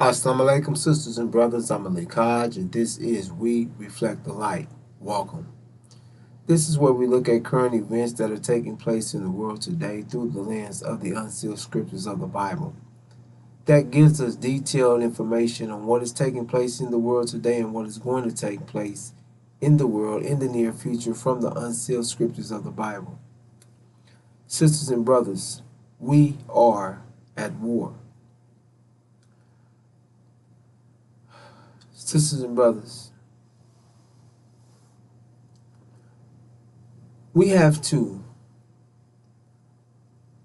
Assalamu alaikum, sisters and brothers. I'm Malik Haj, and this is We Reflect the Light. Welcome. This is where we look at current events that are taking place in the world today through the lens of the unsealed scriptures of the Bible. That gives us detailed information on what is taking place in the world today and what is going to take place in the world in the near future from the unsealed scriptures of the Bible. Sisters and brothers, we are at war. Sisters and brothers, we have to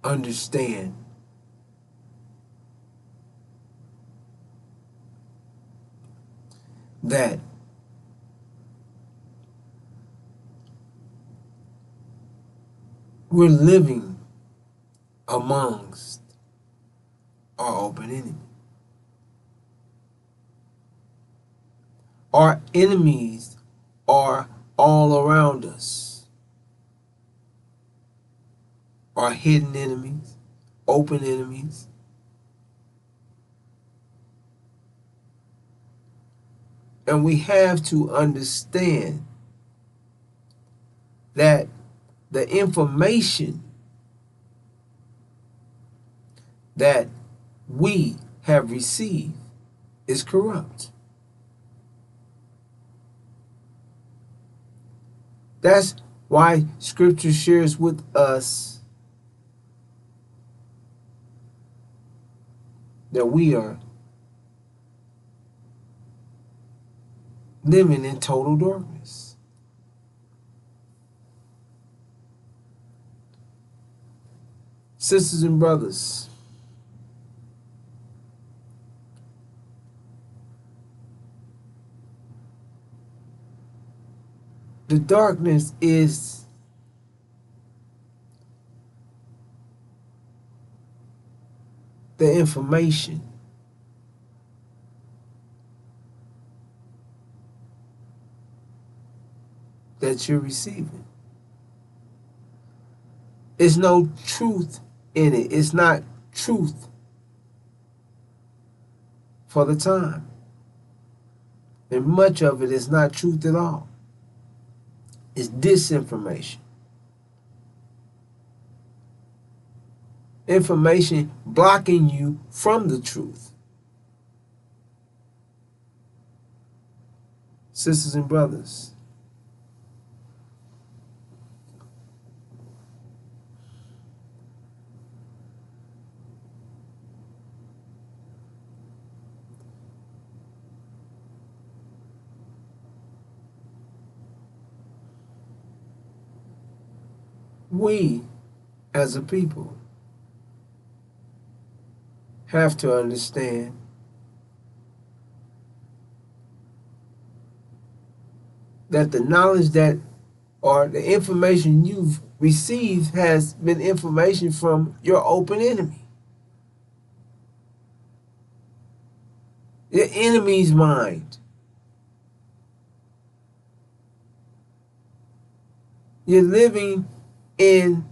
understand that we're living amongst our open enemy. Our enemies are all around us. Our hidden enemies, open enemies. And we have to understand that the information that we have received is corrupt. That's why Scripture shares with us that we are living in total darkness. Sisters and brothers, the darkness is the information that you're receiving. There's no truth in it. It's not truth for the time. And much of it is not truth at all. It's disinformation. Information blocking you from the truth. Sisters and brothers, we as a people have to understand that the knowledge that or the information you've received has been information from your open enemy. Your enemy's mind. You're living in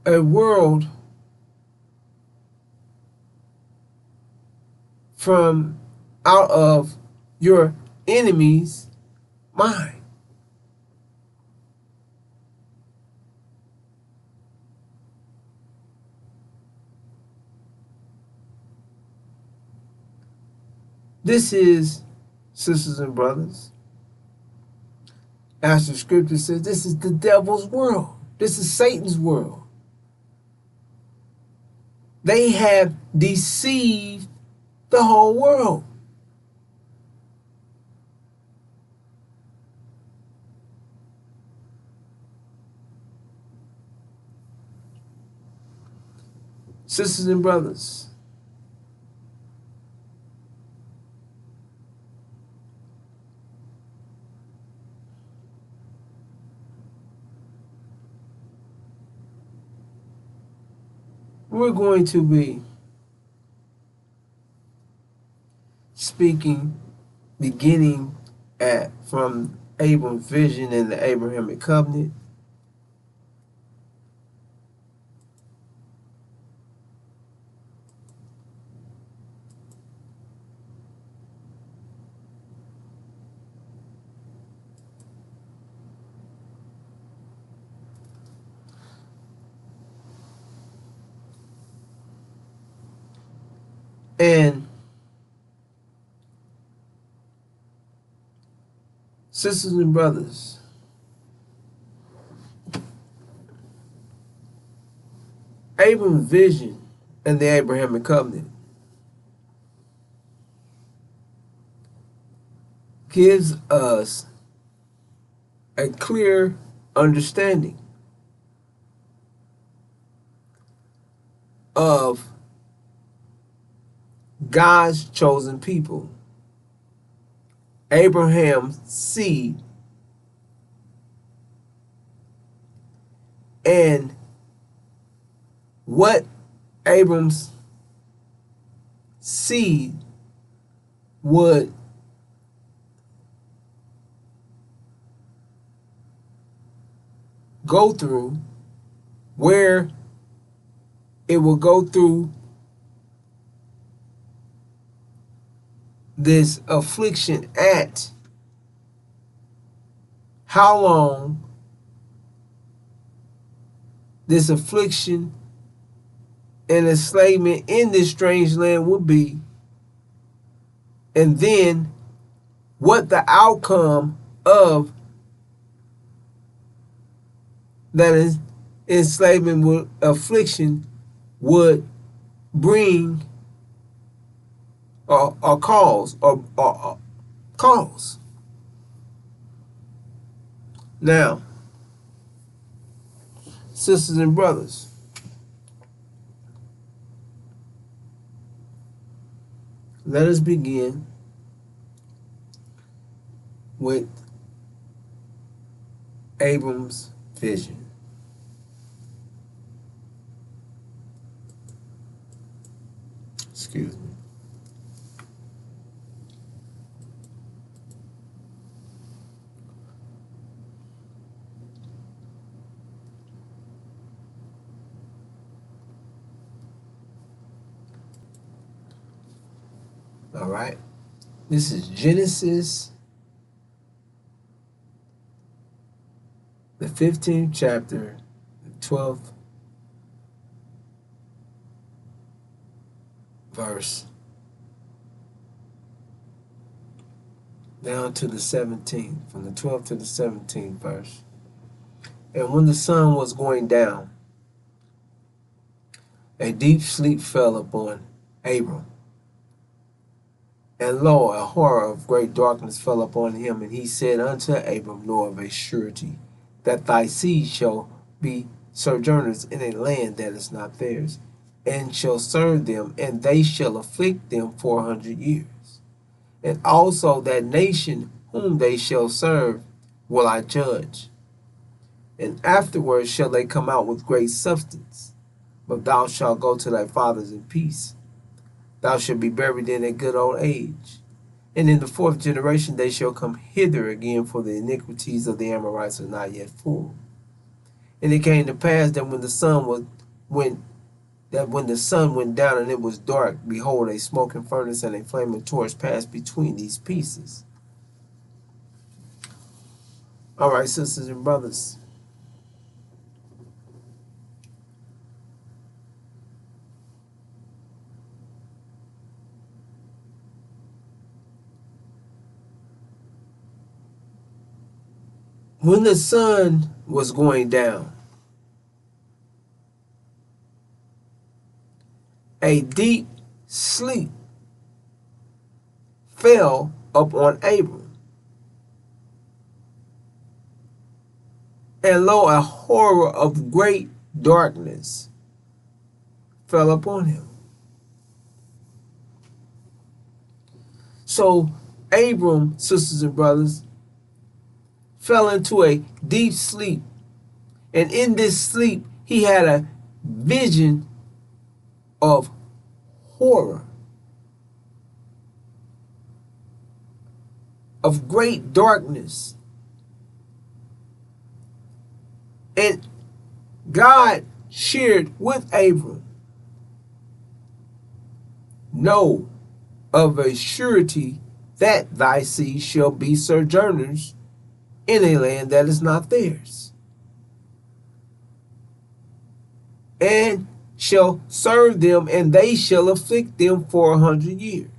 a world from out of your enemy's mind. This is, sisters and brothers, as the scripture says, this is the devil's world. This is Satan's world. They have deceived the whole world. Sisters and brothers, we're going to be speaking, beginning from Abram's vision in the Abrahamic covenant. And sisters and brothers, Abram's vision and the Abrahamic covenant gives us a clear understanding of God's chosen people, Abraham's seed, and what Abram's seed would go through, where it will go through this affliction at, how long this affliction and enslavement in this strange land would be, and then what the outcome of that enslavement affliction would bring or cause. Now, sisters and brothers, let us begin with Abram's vision. Excuse me. All right. This is Genesis, the 15th chapter, the 12th verse, down to the 17th, from the 12th to the 17th verse. And when the sun was going down, a deep sleep fell upon Abram. And lo, a horror of great darkness fell upon him. And he said unto Abram, Know of a surety that thy seed shall be sojourners in a land that is not theirs, and shall serve them, and they shall afflict them 400 years. And also that nation whom they shall serve will I judge. And afterwards shall they come out with great substance. But thou shalt go to thy fathers in peace. Thou shalt be buried in a good old age. And in the fourth generation they shall come hither again, for the iniquities of the Amorites are not yet full. And it came to pass that when the sun went down and it was dark, behold, a smoking furnace and a flaming torch passed between these pieces. All right, sisters and brothers. When the sun was going down, a deep sleep fell upon Abram. And lo, a horror of great darkness fell upon him. So Abram, sisters and brothers, fell into a deep sleep. And in this sleep, he had a vision of horror. of great darkness. And God shared with Abram, know of a surety that thy seed shall be sojourners in a land that is not theirs, and shall serve them, and they shall afflict them for 100 years.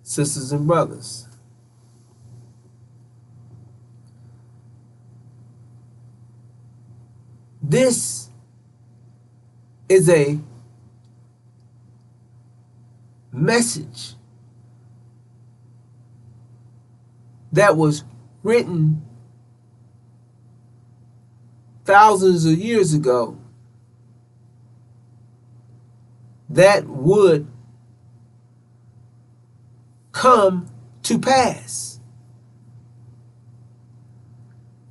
Sisters and brothers, this is a message that was written thousands of years ago that would come to pass.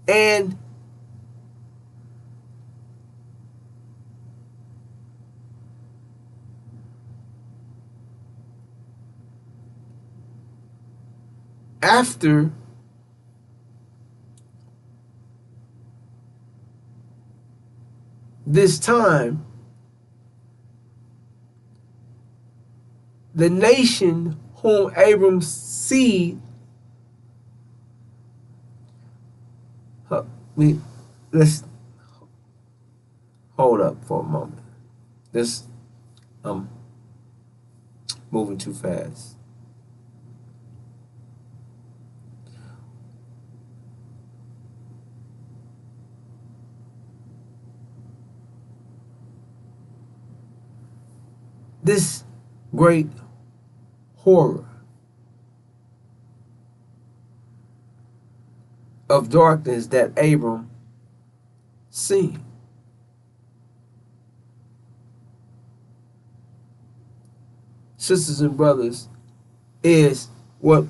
And after this time, the nation whom Abram's seed, let's hold up for a moment. I'm moving too fast. This great horror of darkness that Abram seen, sisters and brothers, is what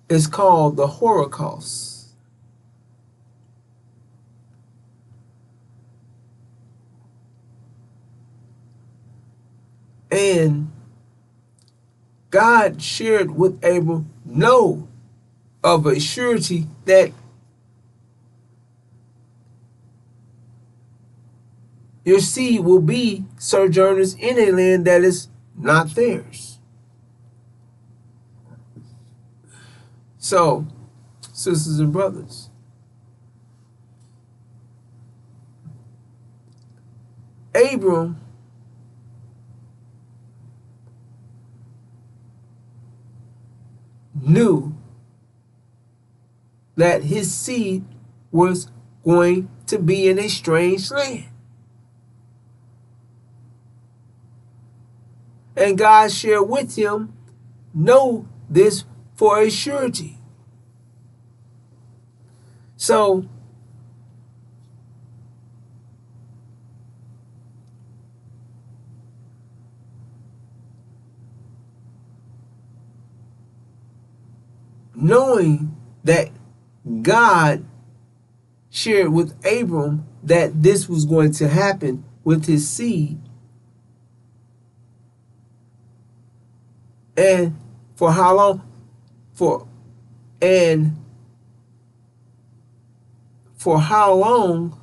is called the Holocaust. And God shared with Abram, know of a surety that your seed will be sojourners in a land that is not theirs. So, sisters and brothers, Abram knew that his seed was going to be in a strange land. And God shared with him, know this for a surety. So, knowing that God shared with Abram that this was going to happen with his seed, and for how long? For how long?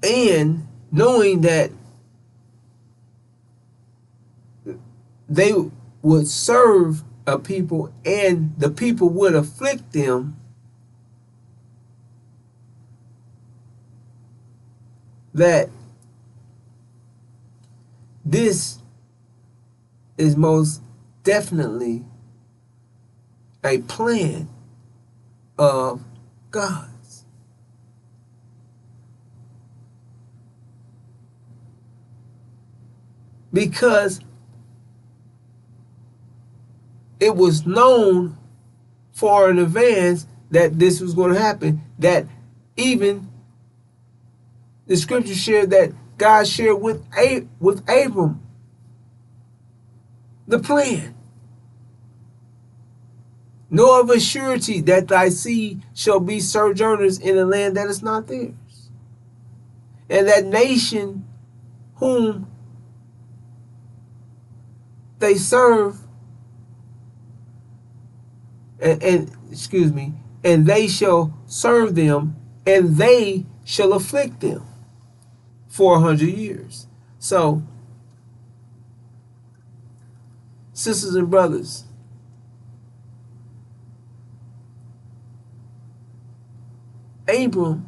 And knowing that they would serve a people and the people would afflict them, that this is most definitely a plan of God's. Because it was known far in advance that this was going to happen, that even the scripture shared that God shared with Abram the plan. Know of a surety that thy seed shall be sojourners in a land that is not theirs. And that nation whom they serve and excuse me, and they shall serve them, and they shall afflict them 400 years. So, sisters and brothers, Abram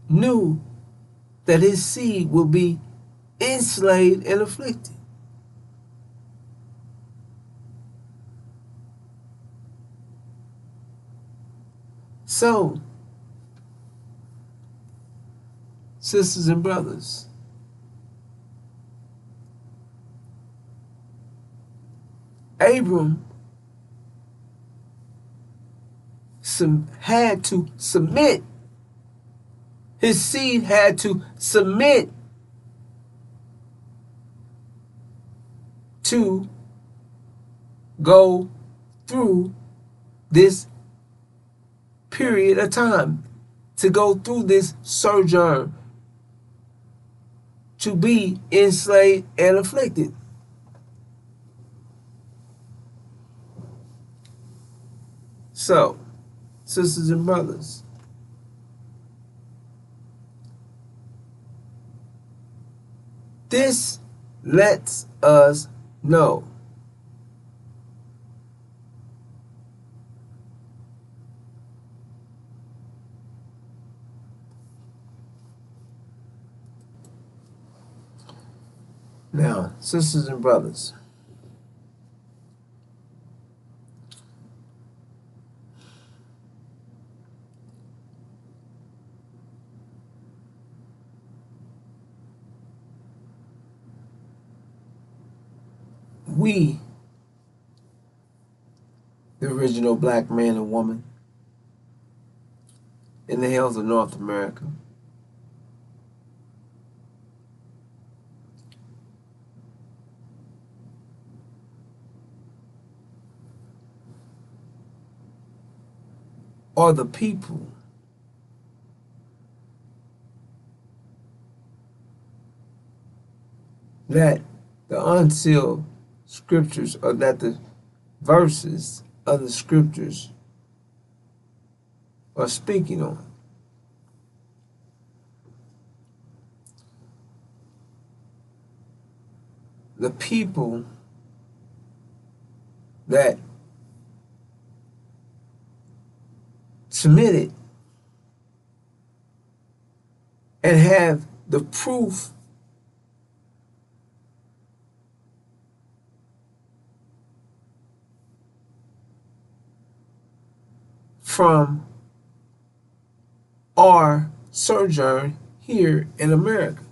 knew that his seed would be enslaved and afflicted. So, sisters and brothers, Abram had to submit. His seed had to submit to go through this period of time, to go through this sojourn, to be enslaved and afflicted. So, sisters and brothers, this lets us know now, sisters and brothers, we, the original black man and woman in the hills of North America, are the people that the unsealed scriptures, or that the verses of the scriptures are speaking on. The people that submitted and have the proof from our sojourn here in America.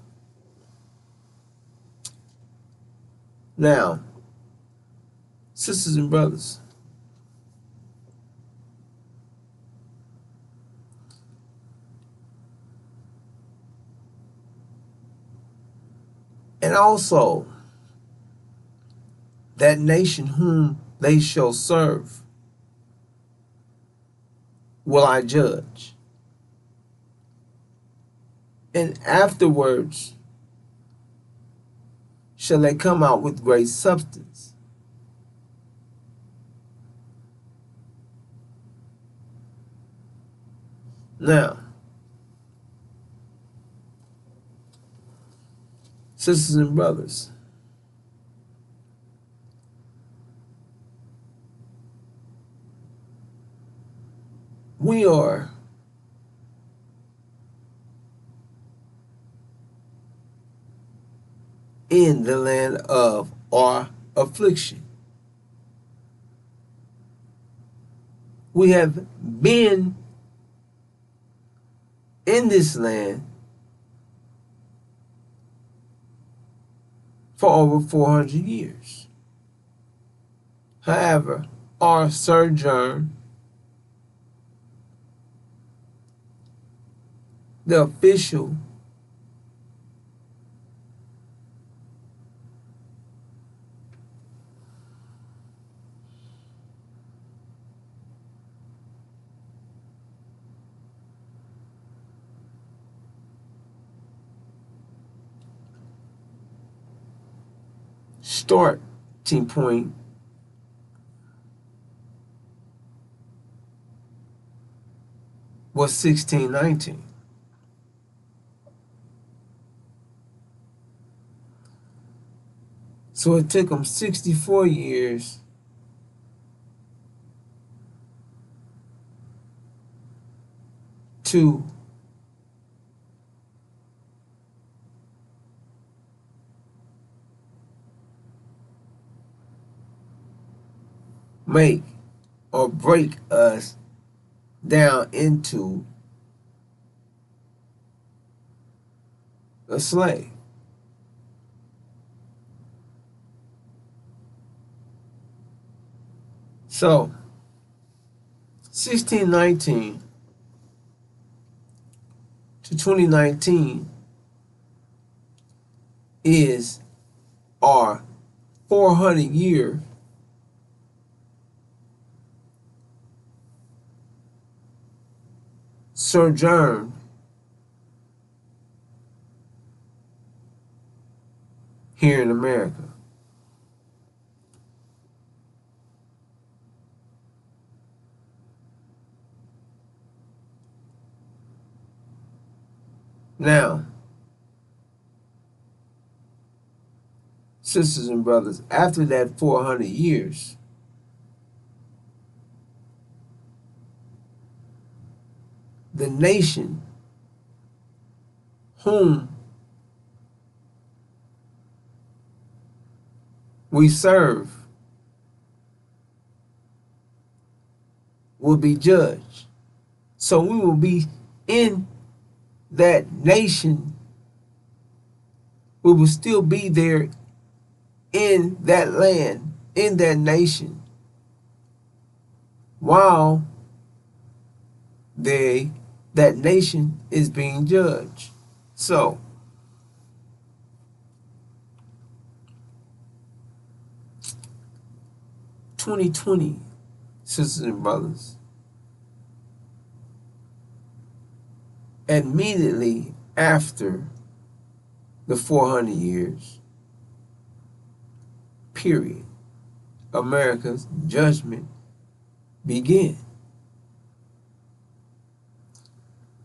Now, sisters and brothers, and also that nation whom they shall serve will I judge. And afterwards shall they come out with great substance. Now, sisters and brothers, we are in the land of our affliction. We have been in this land for over 400 years. However, our sojourn, the official starting point was 1619. So it took them 64 years to make or break us down into a slave. So 1619 to 2019 is our 400-year sojourn here in America. Now, sisters and brothers, after that 400 years, the nation whom we serve will be judged. So we will be in that nation. We will still be there in that land, in that nation, while that nation is being judged. So 2020, sisters and brothers, immediately after the 400 years, period, America's judgment began.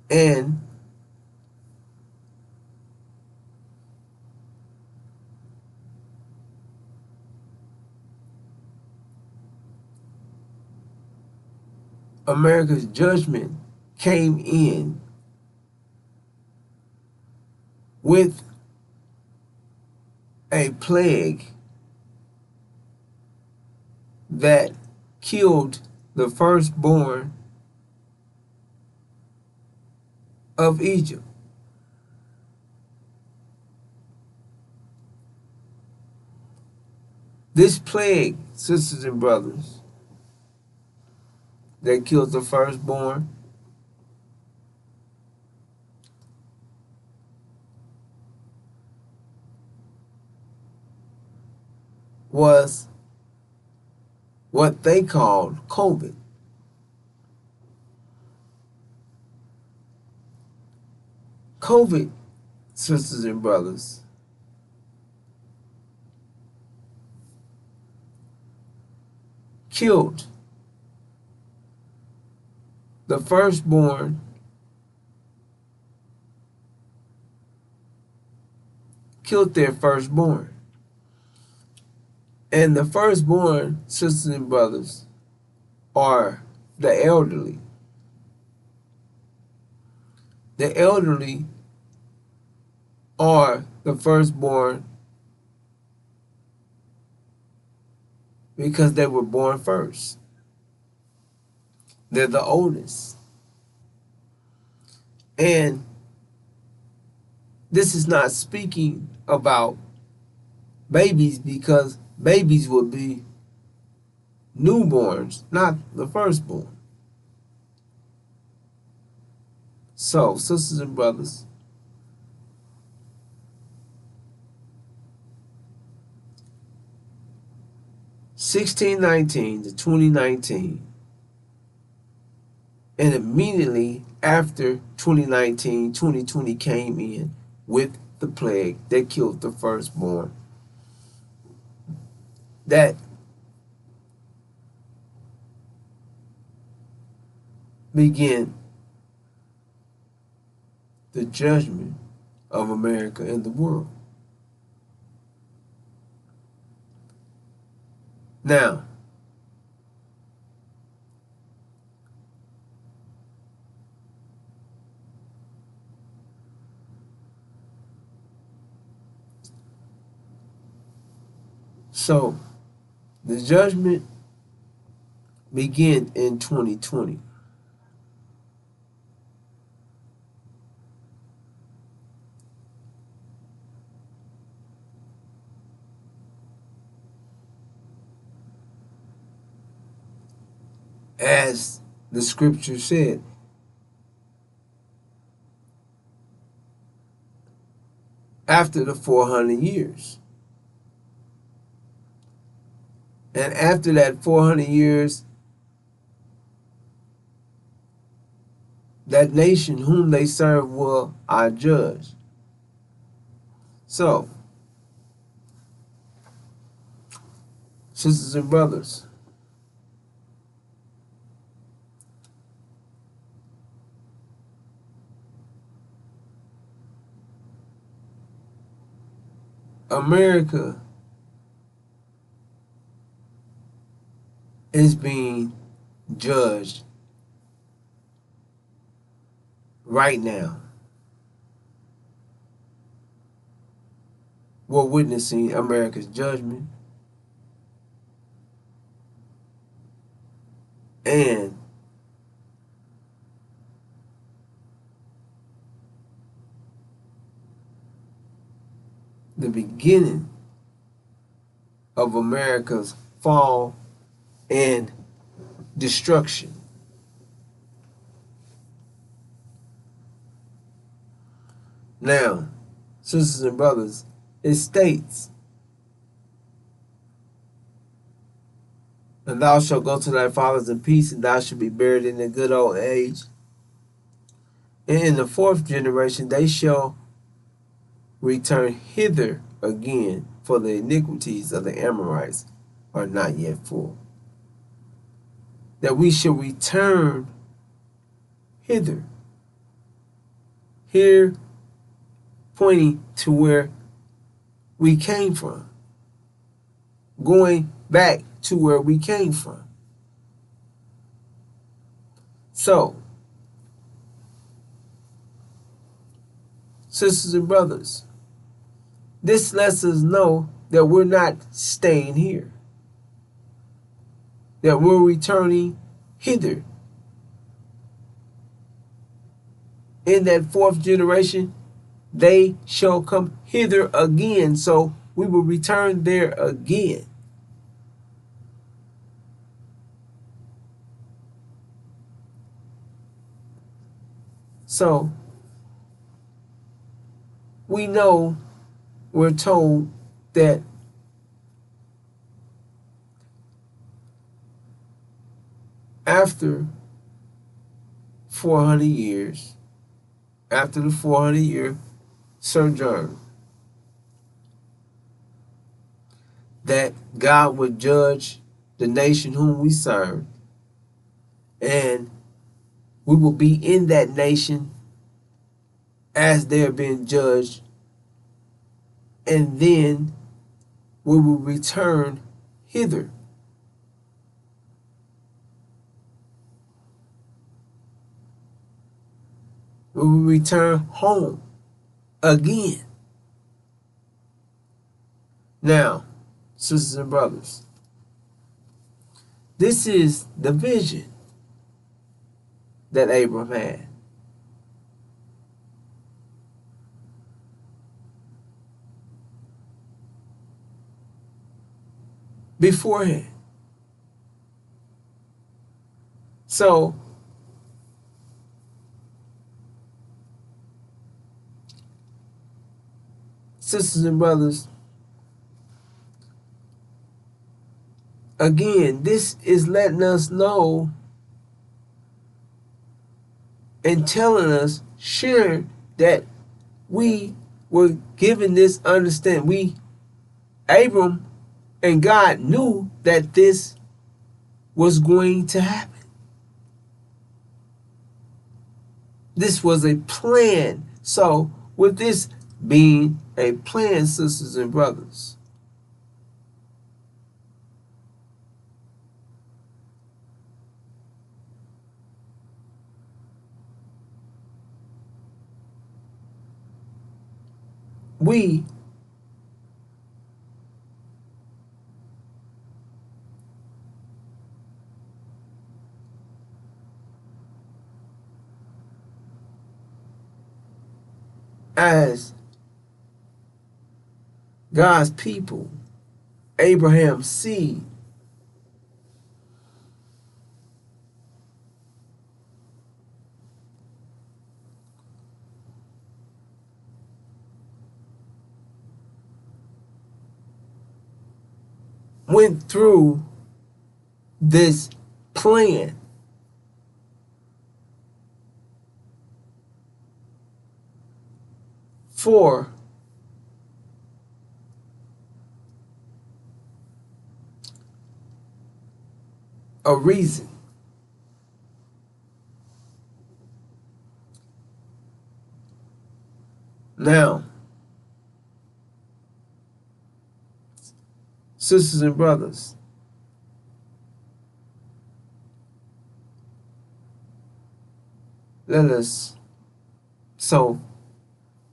And America's judgment came in with a plague that killed the firstborn of Egypt. This plague, sisters and brothers, that killed the firstborn was what they called COVID. COVID, sisters and brothers, killed the firstborn killed their firstborn. And the firstborn, sisters and brothers, are the elderly. The elderly are the firstborn because they were born first. They're the oldest. And this is not speaking about babies, because babies would be newborns, not the firstborn. So, sisters and brothers, (1619 to 2019), and immediately after 2019, 2020 came in with the plague that killed the firstborn. that begin the judgment of America and the world. Now, so the judgment began in 2020. As the scripture said, after the 400 years. And after that 400 years, that nation whom they serve will I judge. So, sisters and brothers, America is being judged right now. We're witnessing America's judgment, and the beginning of America's fall and destruction. Now, sisters and brothers, it states, and thou shalt go to thy fathers in peace, and thou shalt be buried in a good old age. And in the fourth generation they shall return hither again, for the iniquities of the Amorites are not yet full. That we shall return hither. Here, pointing to where we came from. Going back to where we came from. So, sisters and brothers, this lets us know that we're not staying here. That we're returning hither. In that fourth generation, they shall come hither again. So we will return there again. So we know, we're told that after 400 years, after the 400-year sojourn, that God would judge the nation whom we serve, and we will be in that nation as they're being judged, and then we will return hither. We will return home again. Now, sisters and brothers, this is the vision that Abram had. Beforehand. So, sisters and brothers, again, this is letting us know and telling us, sure, that we were given this understanding. Abram And God knew that this was going to happen. This was a plan. So, with this being a plan, sisters and brothers, we as God's people, Abraham's seed, went through this plan for a reason. Now, sisters and brothers, let us, so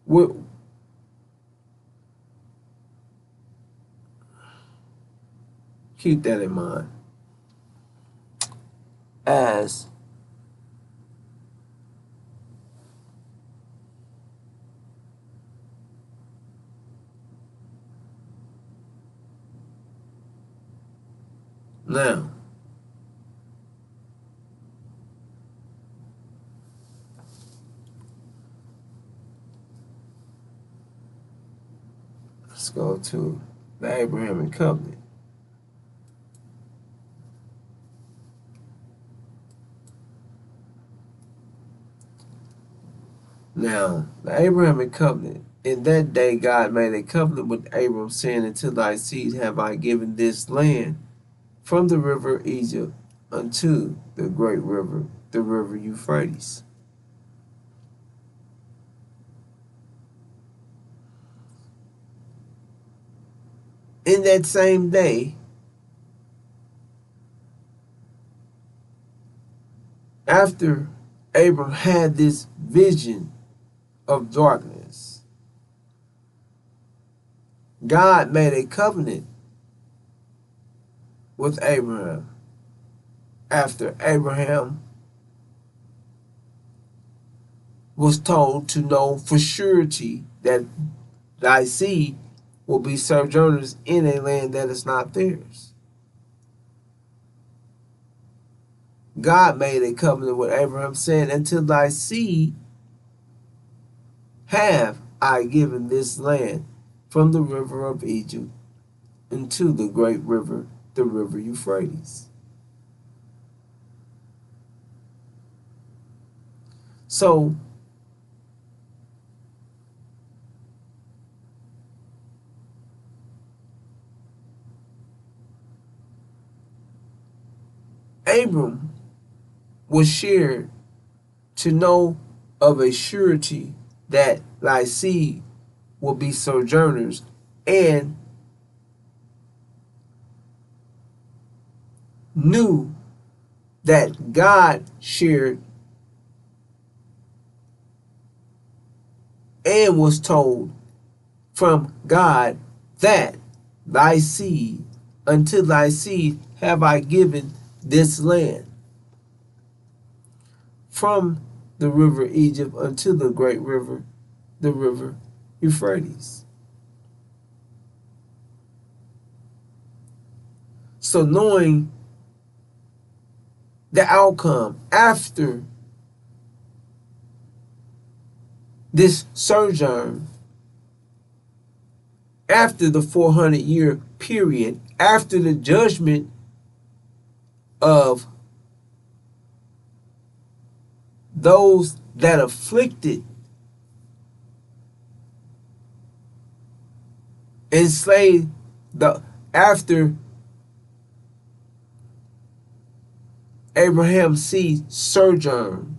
we'll keep that in mind as now. Let's go to the Abrahamic covenant. Now, the Abrahamic covenant. In that day, God made a covenant with Abram, saying, "Unto thy seed have I given this land, from the river Egypt unto the great river, the river Euphrates." In that same day, after Abram had this vision of darkness, God made a covenant with Abraham after Abraham was told to know for surety that thy seed will be sojourners in a land that is not theirs. God made a covenant with Abraham, saying, "Until thy seed have I given this land, from the river of Egypt into the great river, the river Euphrates." So, Abram was shared to know of a surety that thy seed will be sojourners, and knew that God shared and was told from God that thy seed, unto thy seed have I given this land, from the river Egypt unto the great river, the river Euphrates. So knowing the outcome after this sojourn, after the 400-year period, after the judgment of those that afflicted, enslaved after Abraham's seed sojourn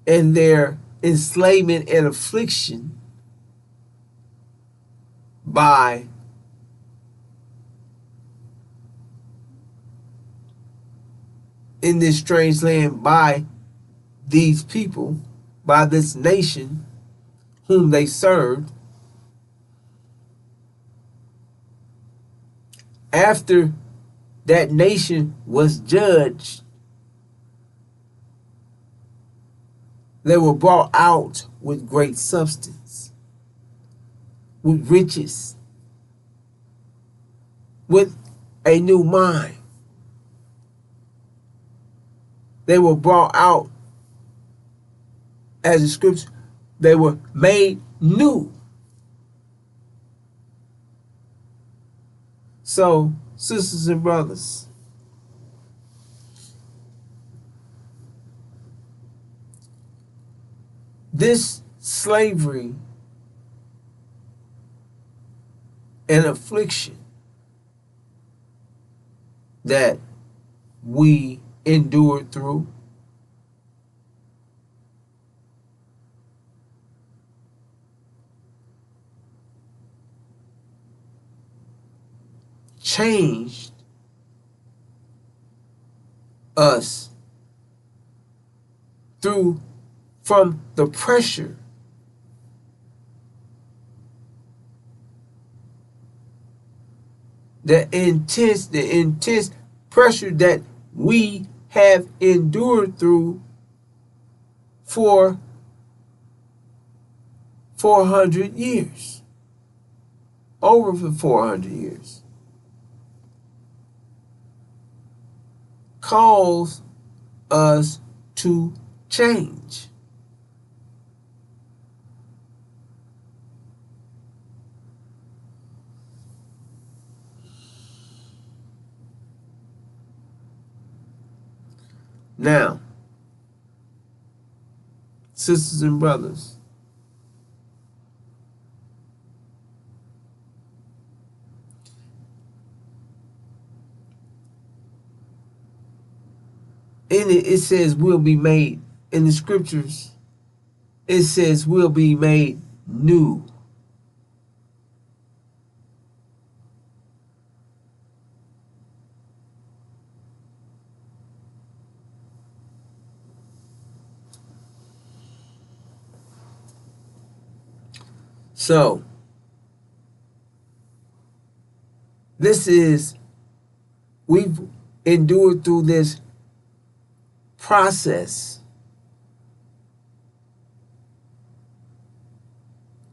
in their enslavement and affliction by in this strange land by these people, by this nation whom they served, after that nation was judged, they were brought out with great substance, with riches, with a new mind. They were brought out, as the scripture, they were made new. So, sisters and brothers, this slavery and affliction that we endured through changed us through from the pressure the intense pressure that we have endured through for 400 years, over for 400 years, calls us to change. Now, sisters and brothers, in it says we'll be made, in the scriptures, it says we'll be made new. So, we've endured through this process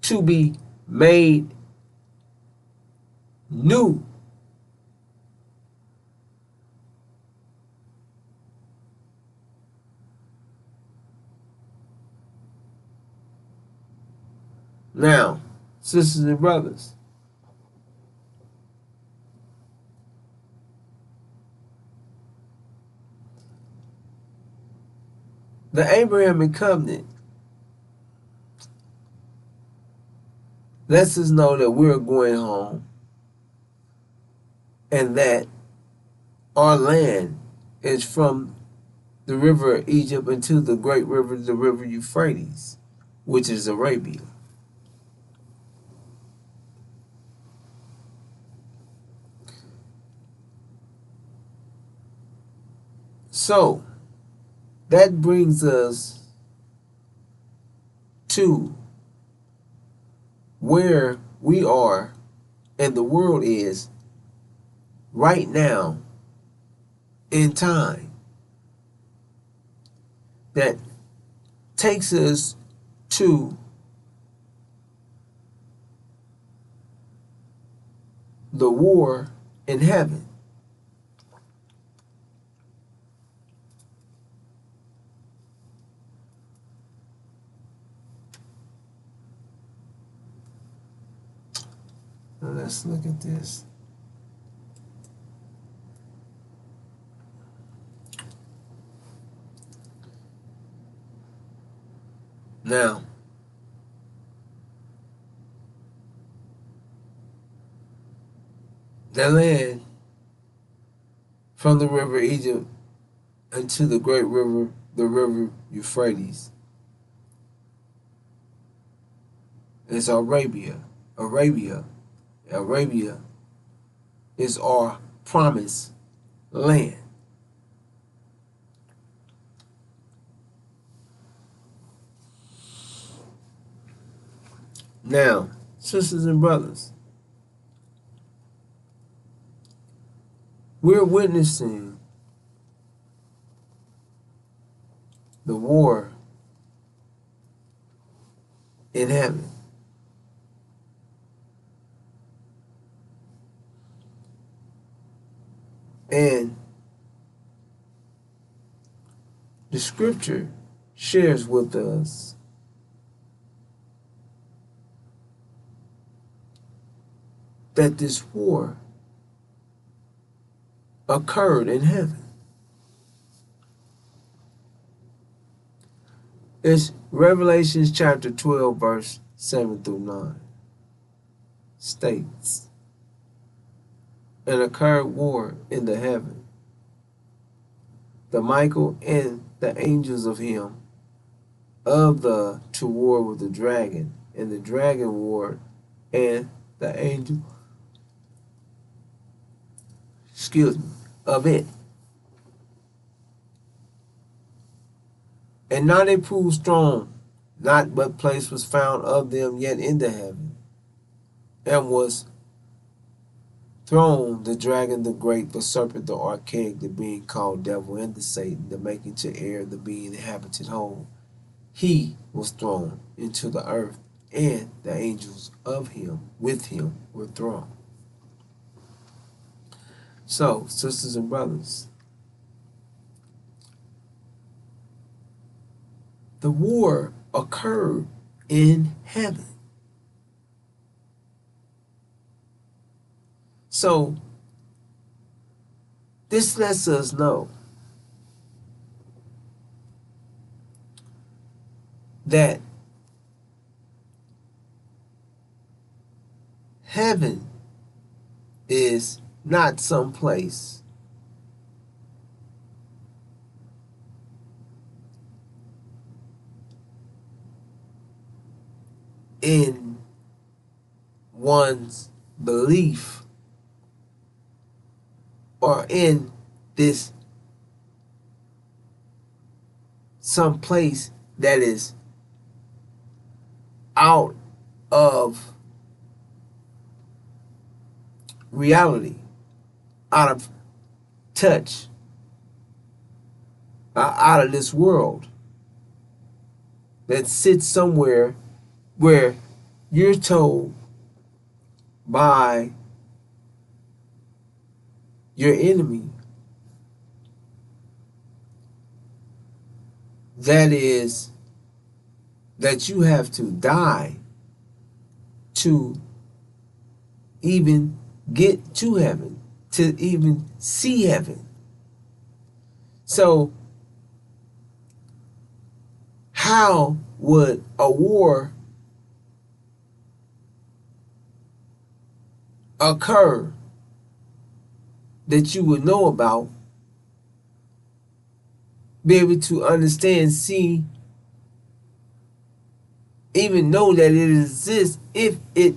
to be made new. Now, sisters and brothers, the Abrahamic covenant lets us know that we're going home and that our land is from the river of Egypt into the great river, the river Euphrates, which is Arabia. So, that brings us to where we are and the world is right now in time. That takes us to the war in heaven. Now let's look at this. Now, the land from the river Egypt unto the great river, the river Euphrates, is Arabia. Arabia is our promised land. Now, sisters and brothers, we're witnessing the war in heaven. And the scripture shares with us that this war occurred in heaven. It's Revelation chapter 12, verse 7 through 9 states, and occurred war in the heaven. The Michael and the angels of him to war with the dragon, and the dragon warred, and the angel, of it. And now they proved strong, not but place was found of them yet in the heaven, and was thrown the dragon, the great, the serpent, the archaic, the being called devil, and the Satan, the making to air, the being inhabited whole. He was thrown into the earth, and the angels of him with him were thrown. So, sisters and brothers, the war occurred in heaven. So, this lets us know that heaven is not some place in one's belief or in this some place that is out of reality, out of touch, out of this world, that sits somewhere where you're told by your enemy that you have to die to even get to heaven, to even see heaven. So how would a war occur that you would know about, be able to understand, see, even know that it exists if it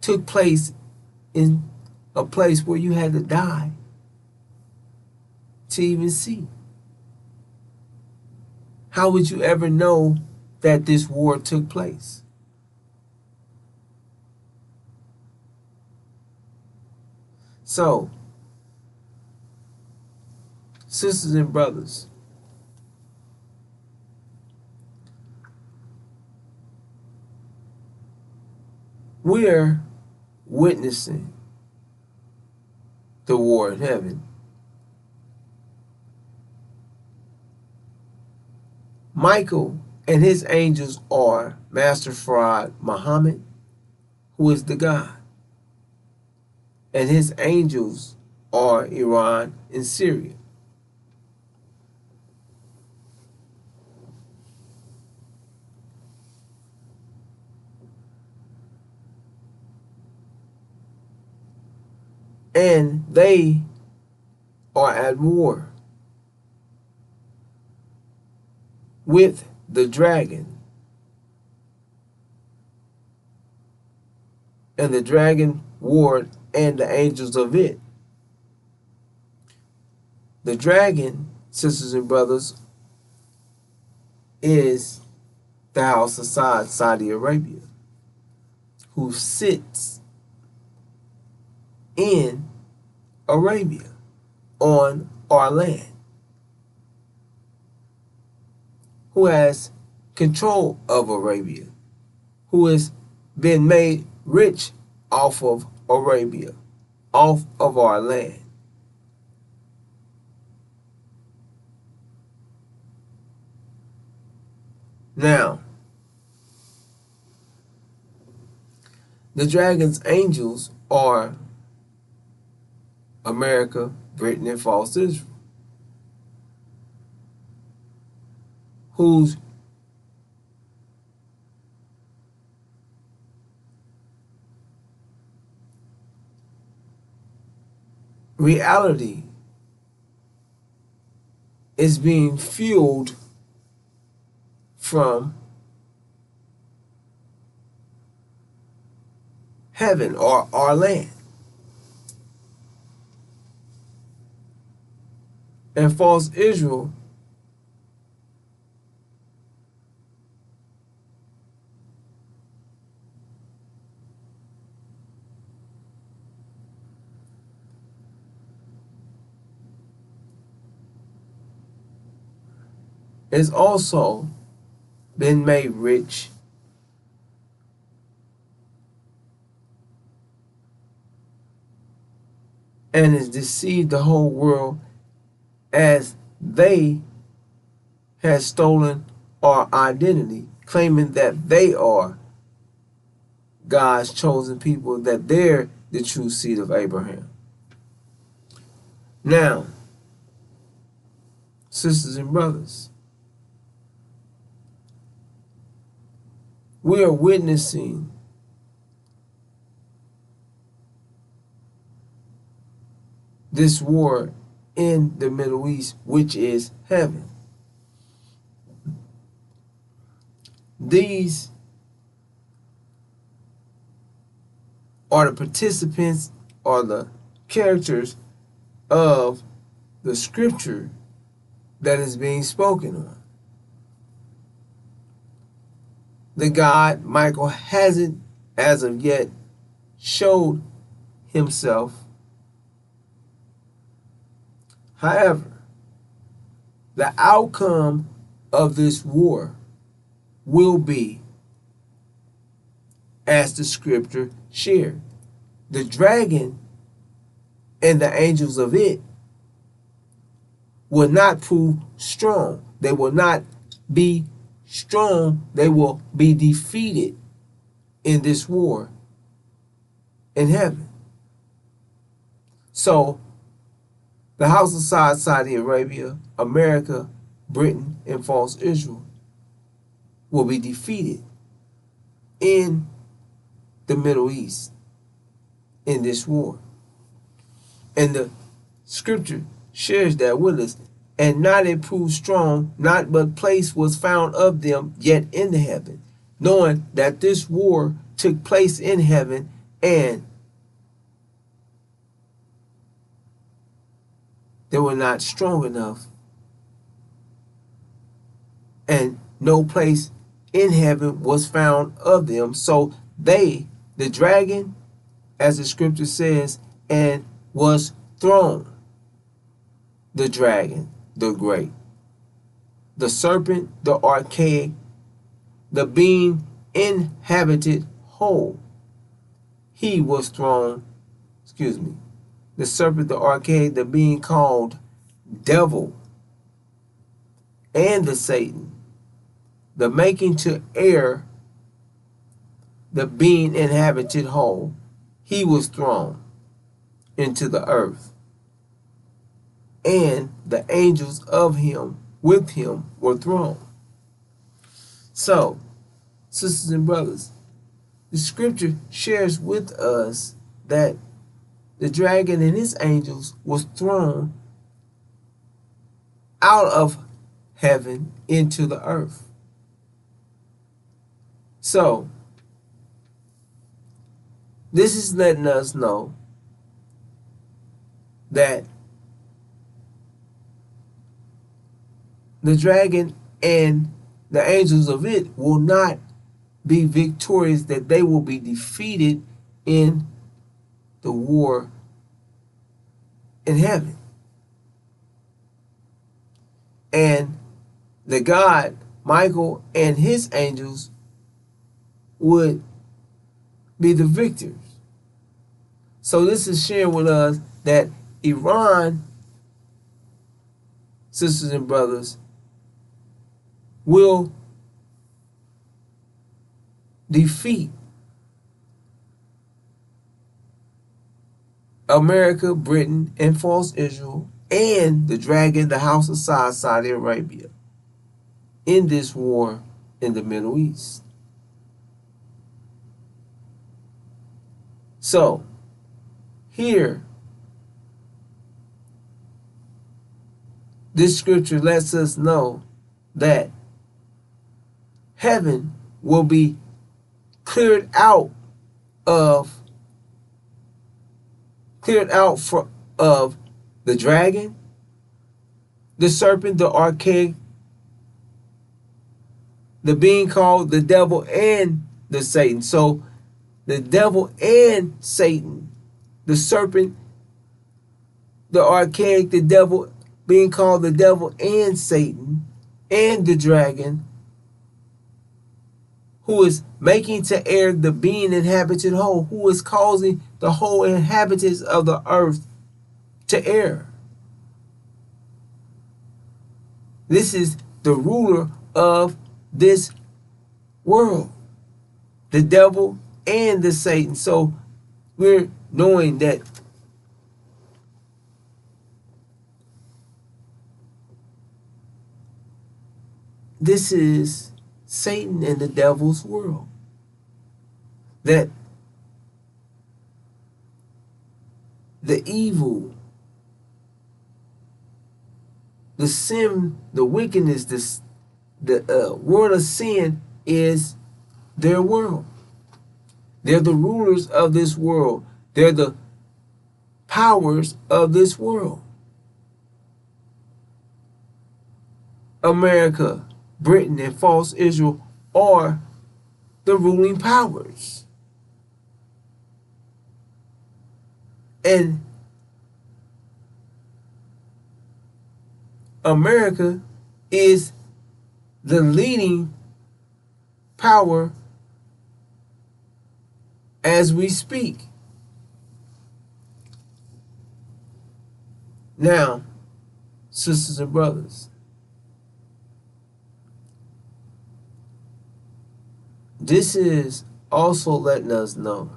took place in a place where you had to die to even see? How would you ever know that this war took place? So, sisters and brothers, we're witnessing the war in heaven. Michael and his angels are Master Fraud Muhammad, who is the God, and his angels are Iran and Syria. and they are at war with the dragon, and the dragon warred and the angels of it. The dragon, sisters and brothers, is the house of Saudi Arabia, who sits in Arabia on our land, who has control of Arabia, who has been made rich off of Arabia, off of our land. Now, the dragon's angels are America, Britain, and false Israel, whose reality is being fueled from heaven or our land. And false Israel is also been made rich and has deceived the whole world, as they have stolen our identity, claiming that they are God's chosen people, that they're the true seed of Abraham. Now, sisters and brothers, we are witnessing this war in the Middle East, which is heaven. These are the participants or the characters of the scripture that is being spoken on. The God Michael hasn't as of yet showed himself. However, the outcome of this war will be as the scripture shared. The dragon and the angels of it will not prove strong. They will not be strong. They will be defeated in this war in heaven. So, the house of Saudi Arabia, America, Britain, and false Israel will be defeated in the Middle East in this war. And the scripture shares that with us. And not it proved strong, not but place was found of them yet in the heaven, knowing that this war took place in heaven, and they were not strong enough, and no place in heaven was found of them. So they, the dragon, as the scripture says, and was thrown. The dragon, the great, the serpent, the archaic, the being inhabited whole. He was thrown, the serpent, the archaic, the being called devil, and the Satan, the making to err, the being inhabited whole. He was thrown into the earth, and the angels of him with him were thrown. So, sisters and brothers, the scripture shares with us that the dragon and his angels was thrown out of heaven into the earth. So, this is letting us know that the dragon and the angels of it will not be victorious, that they will be defeated in the war in heaven. And the God, Michael, and his angels would be the victors. So this is sharing with us that Iran, sisters and brothers, will defeat America, Britain, and false Israel, and the dragon, the house of Saudi Arabia, in this war in the Middle East. So, here, this scripture lets us know that heaven will be cleared out of the dragon, the serpent, the archaic, the being called the devil, and the Satan. So the devil and Satan, the serpent, the archaic, the devil, being called the devil and Satan, and the dragon, who is making to air the being inhabited whole, who is causing the whole inhabitants of the earth to err. This is the ruler of this world, the devil and the Satan. So we're knowing that this is Satan and the devil's world. That the evil, the sin, the wickedness, the world of sin is their world. They're the rulers of this world. They're the powers of this world. America, Britain, and false Israel are the ruling powers. And America is the leading power as we speak. Now, sisters and brothers, this is also letting us know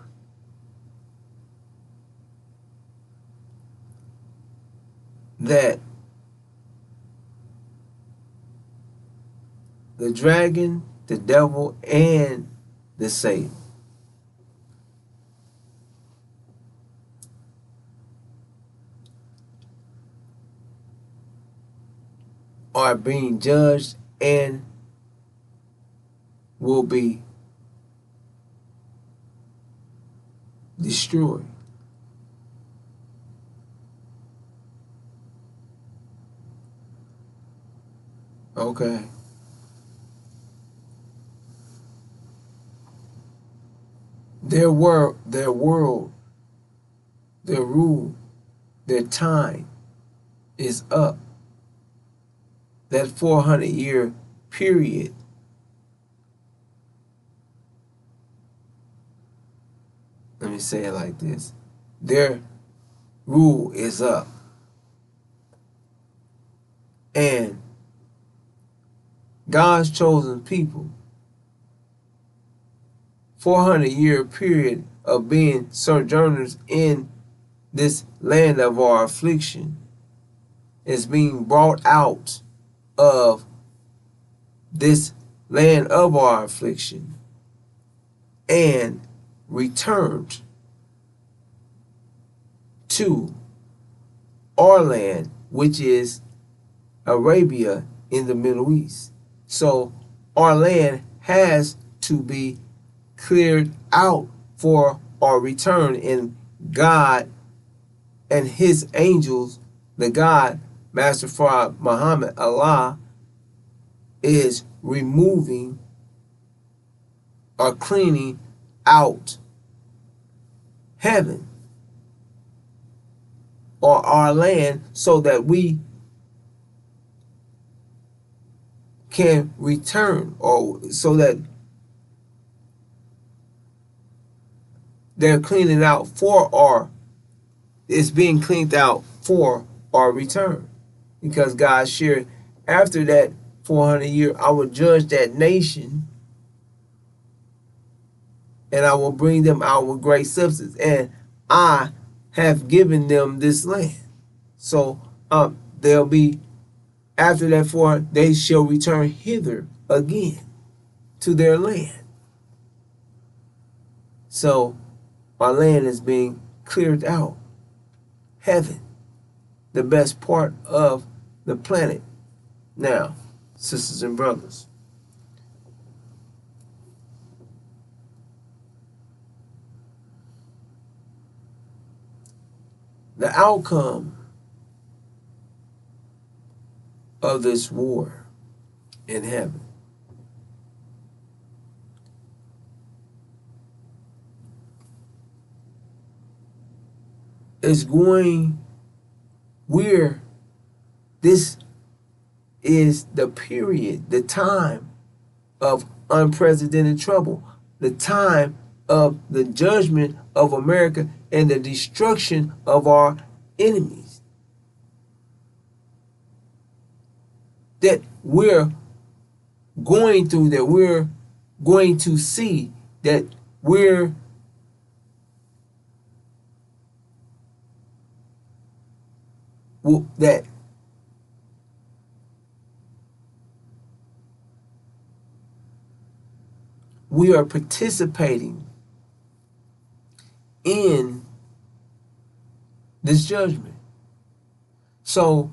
that the dragon, the devil, and the Satan are being judged and will be destroyed. Okay. Their world, their rule, their time is up. That 400-year period let me say it like this. Their rule is up. And God's chosen people, 400-year period of being sojourners in this land of our affliction, is being brought out of this land of our affliction and returned to our land, which is Arabia in the Middle East. So our land has to be cleared out for our return, and God and his angels, the God, Master Farah Muhammad, Allah, is removing or cleaning out heaven or our land so that we can return, or so that they're cleaning out for our, it's being cleaned out for our return. Because God shared, after that 400 years, I will judge that nation and I will bring them out with great substance, and I have given them this land. So they'll be, after that 400, they shall return hither again to their land. So our land is being cleared out. Heaven, the best part of the planet. Now, sisters and brothers, the outcome of this war in heaven is going, this is the period, the time of unprecedented trouble, the time of the judgment of America and the destruction of our enemies. That we're going through, that we're going to see, that that we are participating in this judgment. So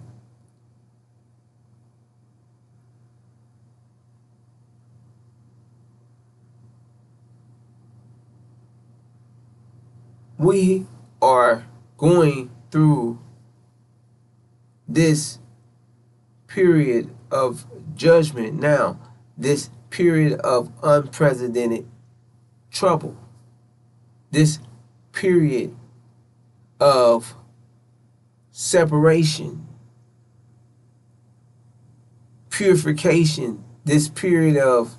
we are going through this period of judgment now, this period of unprecedented trouble, this period of separation, purification, this period of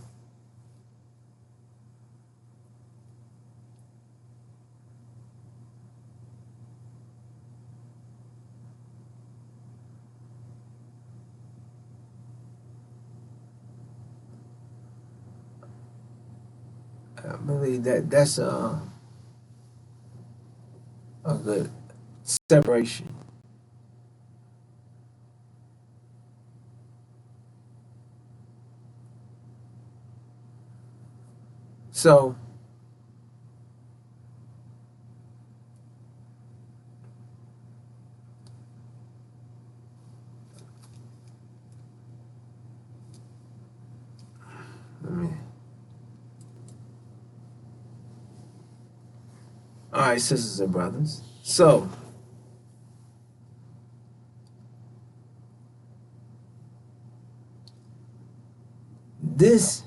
I believe that's a good separation. So all right, sisters and brothers. So this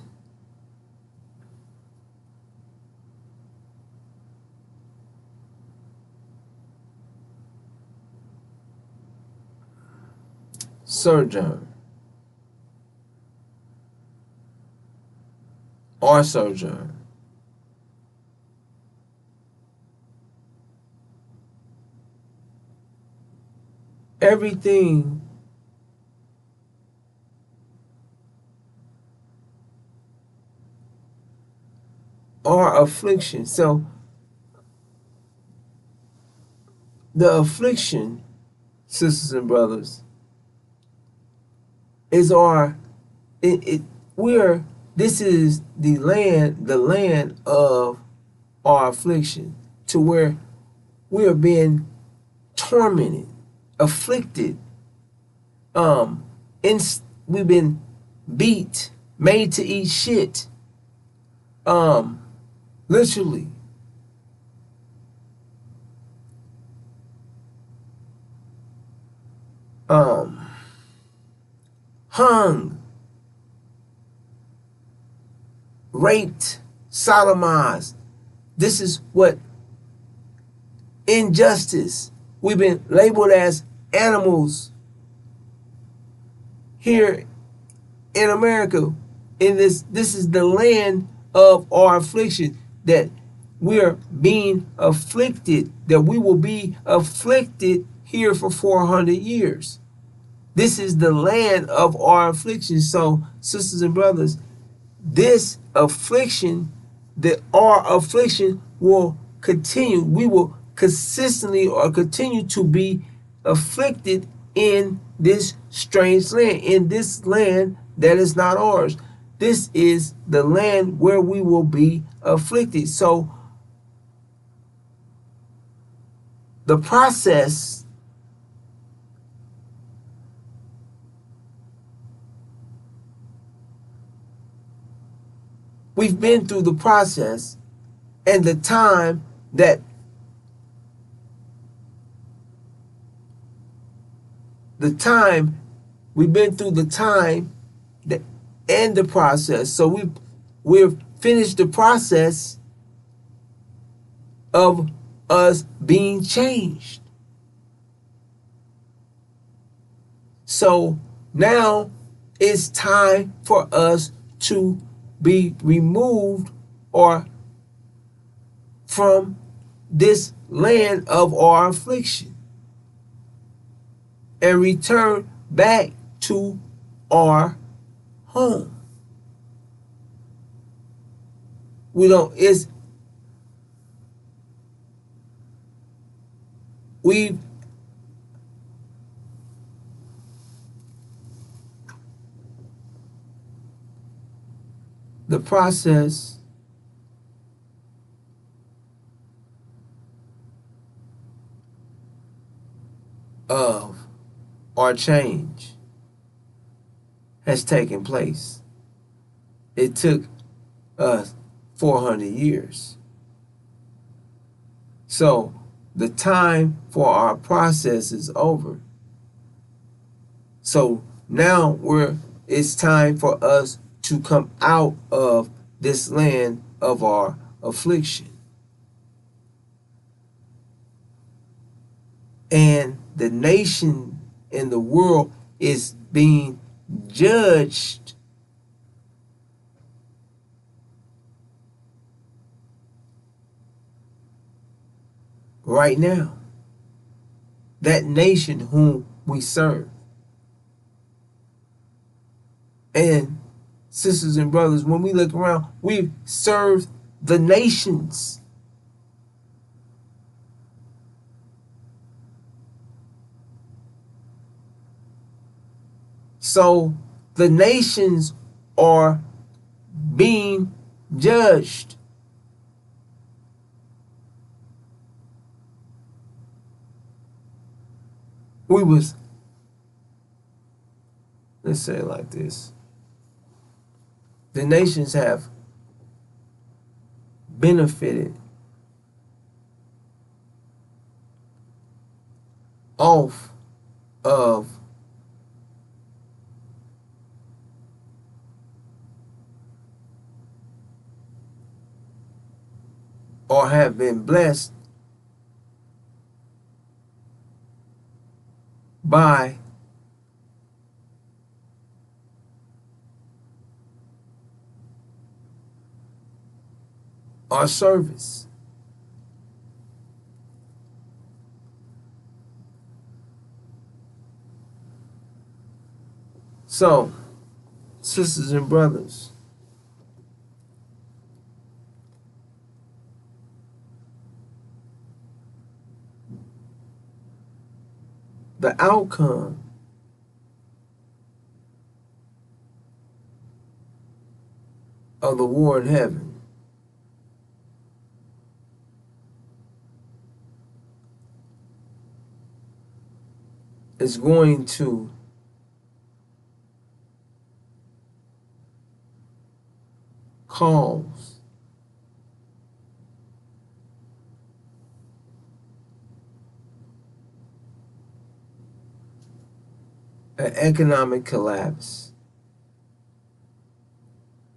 sojourn, our sojourn, everything our affliction. So the affliction, sisters and brothers, is this is the land of our affliction, to where we are being tormented, afflicted, um, in, we've been beat, made to eat shit, literally. Hung, raped, sodomized. This is what injustice. We've been labeled as animals here in America. In this is the land of our affliction, that we're being afflicted, that we will be afflicted here for 400 years. This is the land of our affliction. So, sisters and brothers, this affliction, that our affliction will continue. We will consistently or continue to be afflicted in this strange land, in this land that is not ours. This is the land where we will be afflicted. So the process we've been through the process, and the time that we've been through the time that and the process. So we've finished the process of us being changed. So now it's time for us to be removed or from this land of our affliction and return back to our home. We don't, it's, we've, the process of our change has taken place. It took us 400 years. So the time for our process is over. So now it's time for us to come out of this land of our affliction. And the nation in the world is being judged right now. That nation whom we serve. And sisters and brothers, when we look around, we've served the nations. So the nations are being judged. Let's say it like this. The nations have benefited off of or have been blessed by our service. So, sisters and brothers, the outcome of the war in heaven is going to cause an economic collapse,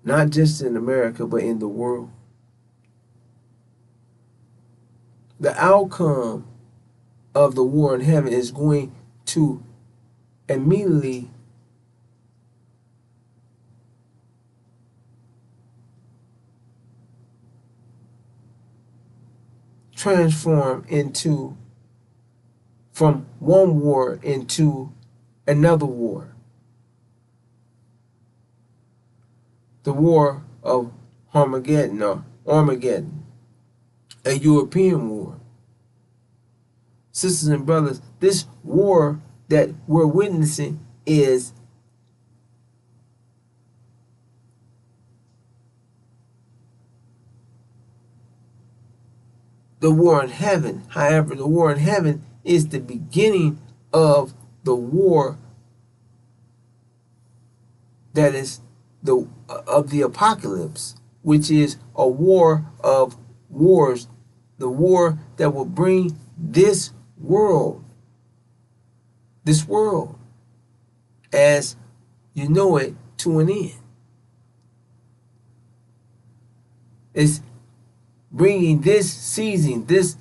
not just in America, but in the world. The outcome of the war in heaven is going to immediately transform into from one war into another war. The war of Armageddon, a European war. Sisters and brothers, this war that we're witnessing is the war in heaven. However, the war in heaven is the beginning of the war that is the apocalypse, which is a war of wars, the war that will bring this world as you know it to an end. It's bringing this season, this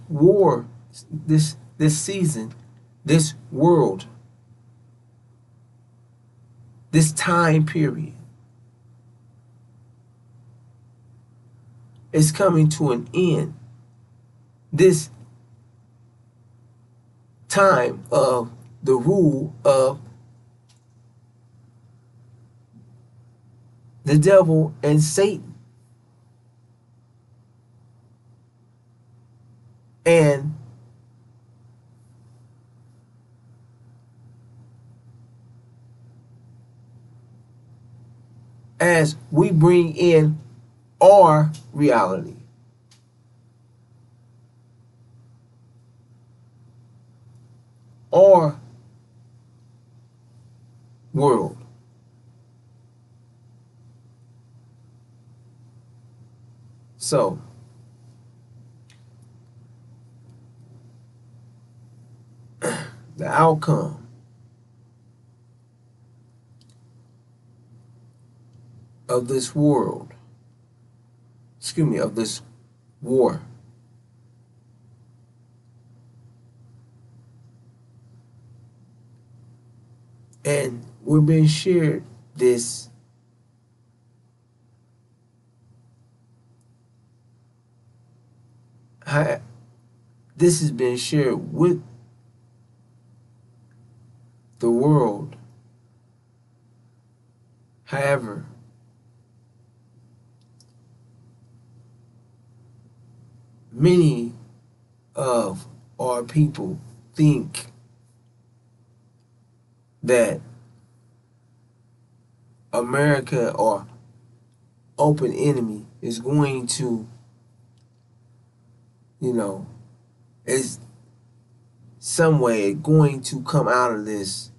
war, this season, this world, this time period is coming to an end. This time of the rule of the devil and Satan. And as we bring in our reality, our world, so the outcome of this world, of this war, and we're being shared this this has been shared with the world. However, many of our people think that America or open enemy is going to, is some way going to come out of this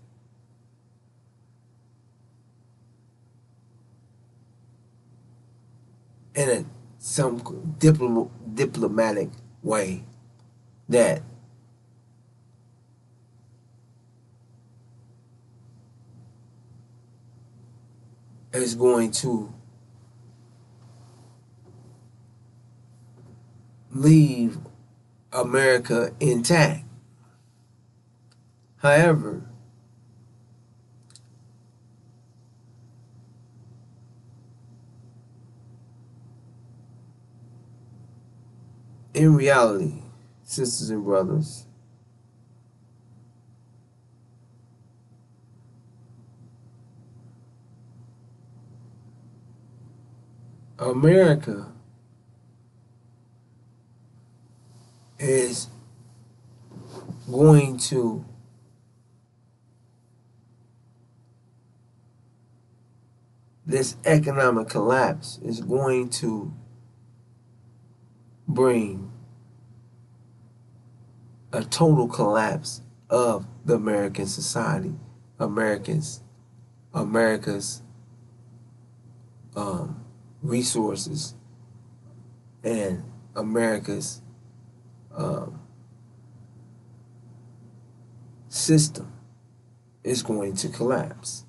in some diplomatic way that is going to leave America intact. However, in reality, sisters and brothers, America is going to this economic collapse is going to bring a total collapse of the American society, Americans, America's um, resources, and America's um, system is going to collapse.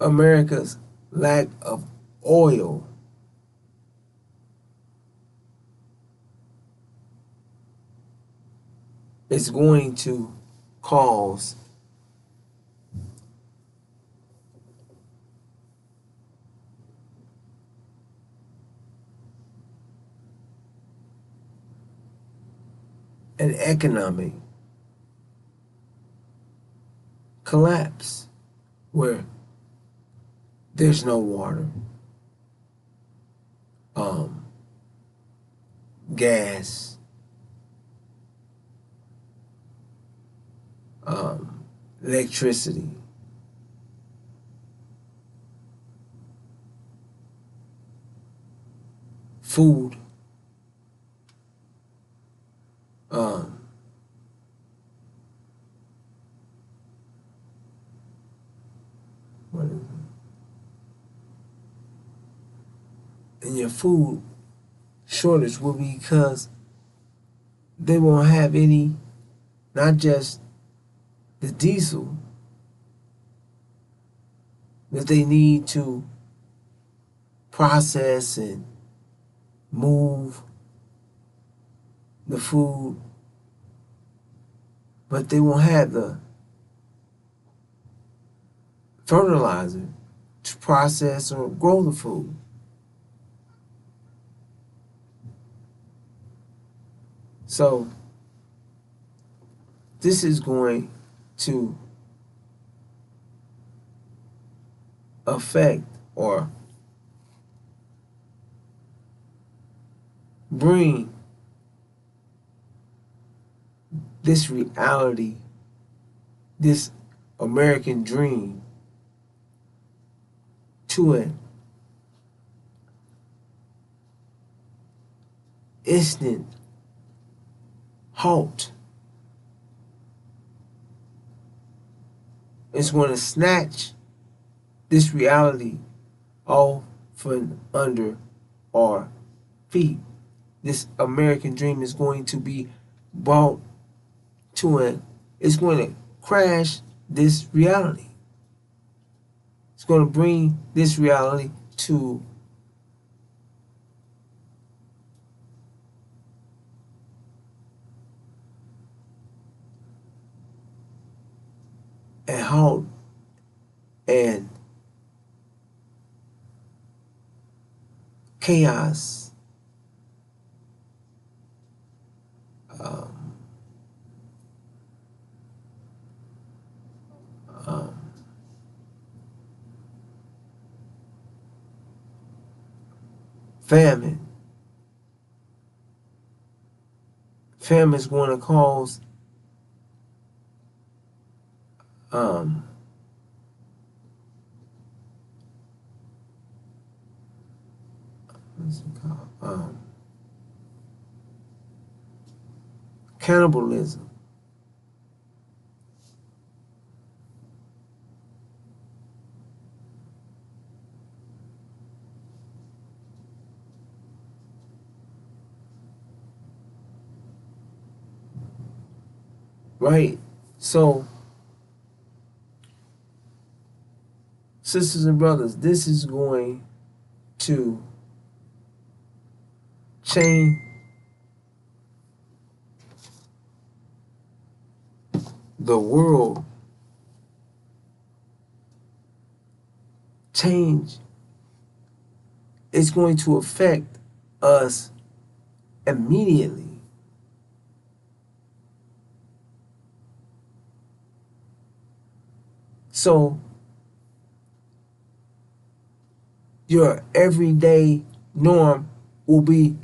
America's lack of oil is going to cause an economic collapse where there's no water, um, gas, electricity, food, um, what is it? And your food shortage will be because they won't have any, not just the diesel that they need to process and move the food, but they won't have the fertilizer to process or grow the food. So this is going to affect or bring this reality, this American dream to an instant halt. It's going to snatch this reality off from under our feet. This American dream is going to be brought to it's going to crash this reality. It's going to bring this reality to a halt and chaos, um, um, famine. Famine is going to cause what's it called? Cannibalism. Right? So, sisters and brothers, this is going to change the world, change. It's going to affect us immediately. So your everyday norm will be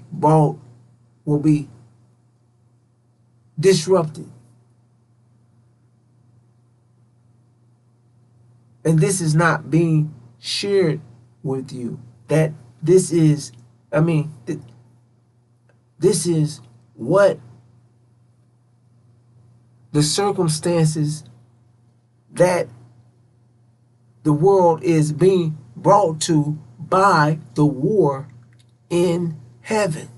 disrupted. And this is not being shared with you. That this is, this is what the circumstances that the world is being brought to by the war in heaven.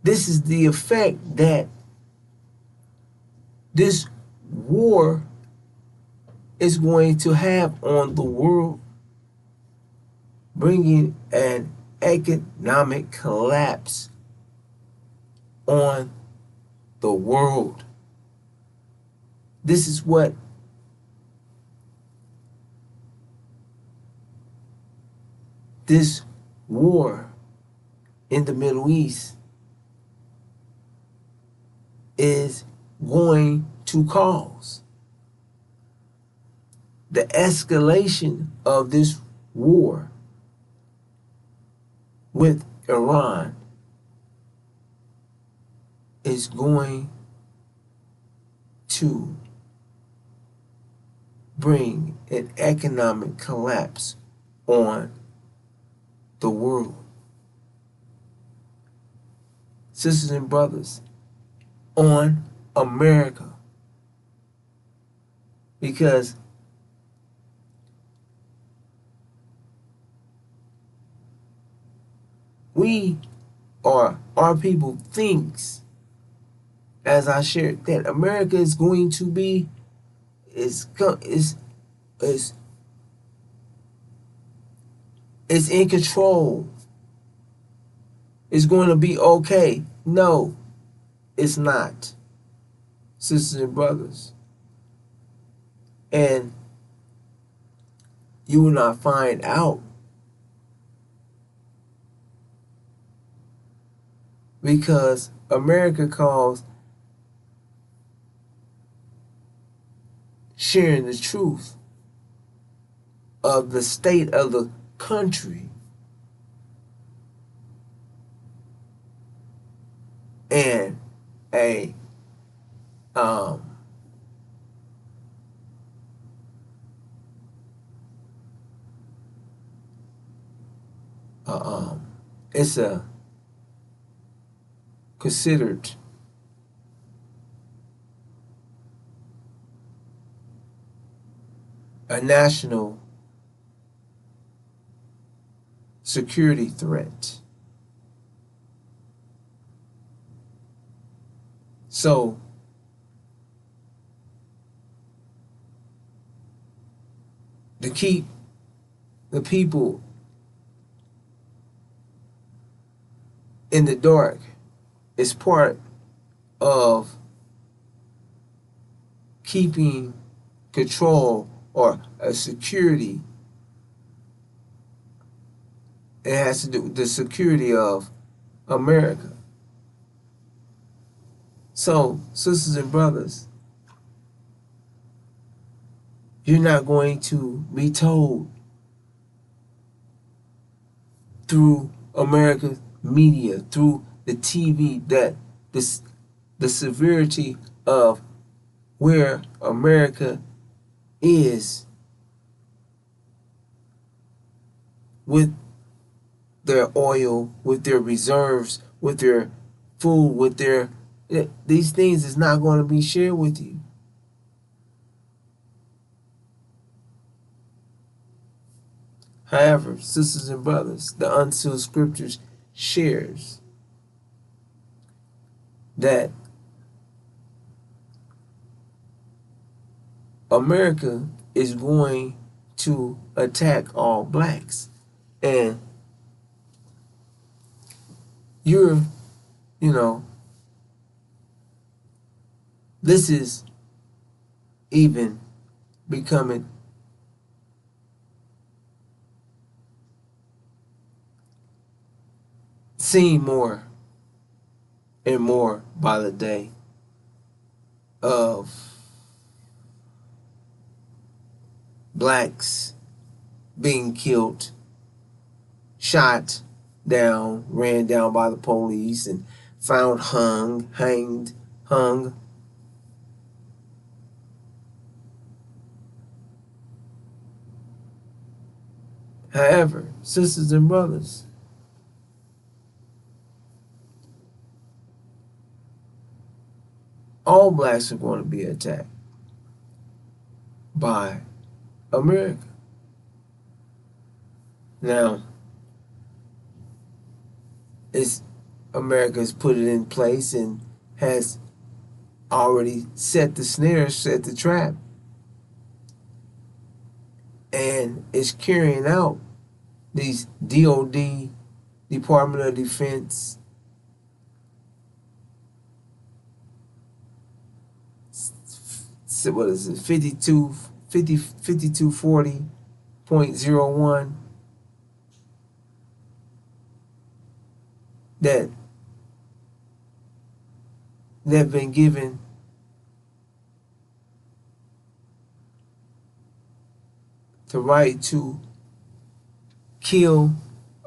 This is the effect that this war is going to have on the world, bringing an economic collapse on the world. This is what this war in the Middle East is going to cause. The escalation of this war with Iran is going to bring an economic collapse on the world. Sisters and brothers, on America. Because our people thinks, as I shared, that America is going to be is in control. It's going to be okay. No, it's not, sisters and brothers. And you will not find out because America calls sharing the truth of the state of the country and it's a considered a national security threat. So to keep the people in the dark is part of keeping control or a security. It has to do with the security of America. So, sisters and brothers, you're not going to be told through America's media, through the TV, that the severity of where America is with their oil, with their reserves, with their food, with their these things is not going to be shared with you. However, sisters and brothers, the unsealed scriptures shares that America is going to attack all blacks. And this is even becoming seen more and more by the day of blacks being killed, shot down, ran down by the police, and found hung. However, sisters and brothers, all blacks are going to be attacked by America. Now, it's America's put it in place and has already set the snare, set the trap, and is carrying out these DOD, Department of Defense, what is it, 5240.01, that they've been given the right to kill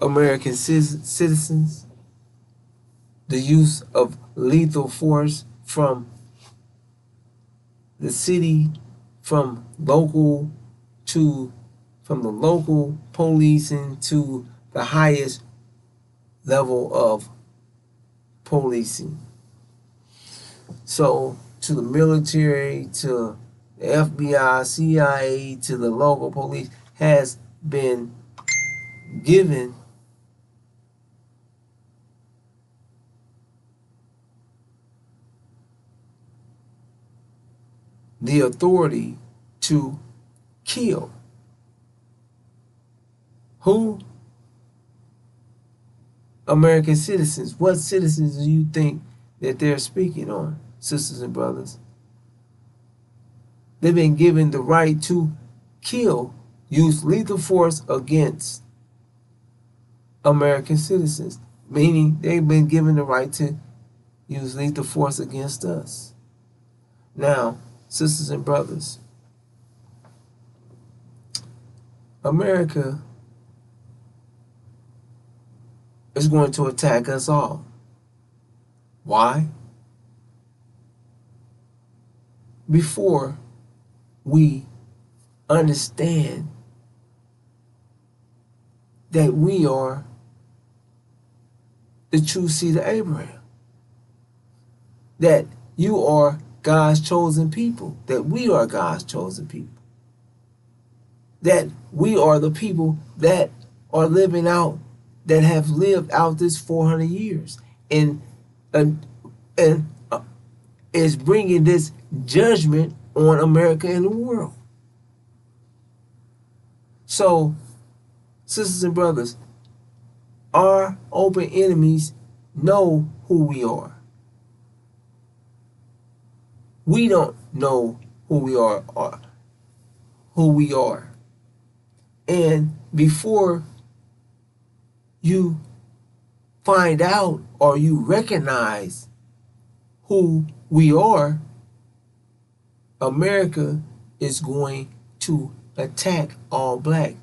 American citizens, the use of lethal force from the city, from the local policing to the highest level of policing. So to the military, to the FBI, CIA, to the local police has been given the authority to kill. Who? American citizens. What citizens do you think that they're speaking on, sisters and brothers? They've been given the right to kill, use lethal force against American citizens, meaning they've been given the right to use lethal force against us. Now, sisters and brothers, America is going to attack us all. Why? Before we understand that we are the true seed of Abraham, that you are God's chosen people, that we are God's chosen people, that we are the people that are living out, that have lived out this 400 years and is bringing this judgment on America and the world. So, sisters and brothers, our open enemies know who we are. We don't know who we are. And before you find out or you recognize who we are, America is going to attack all blacks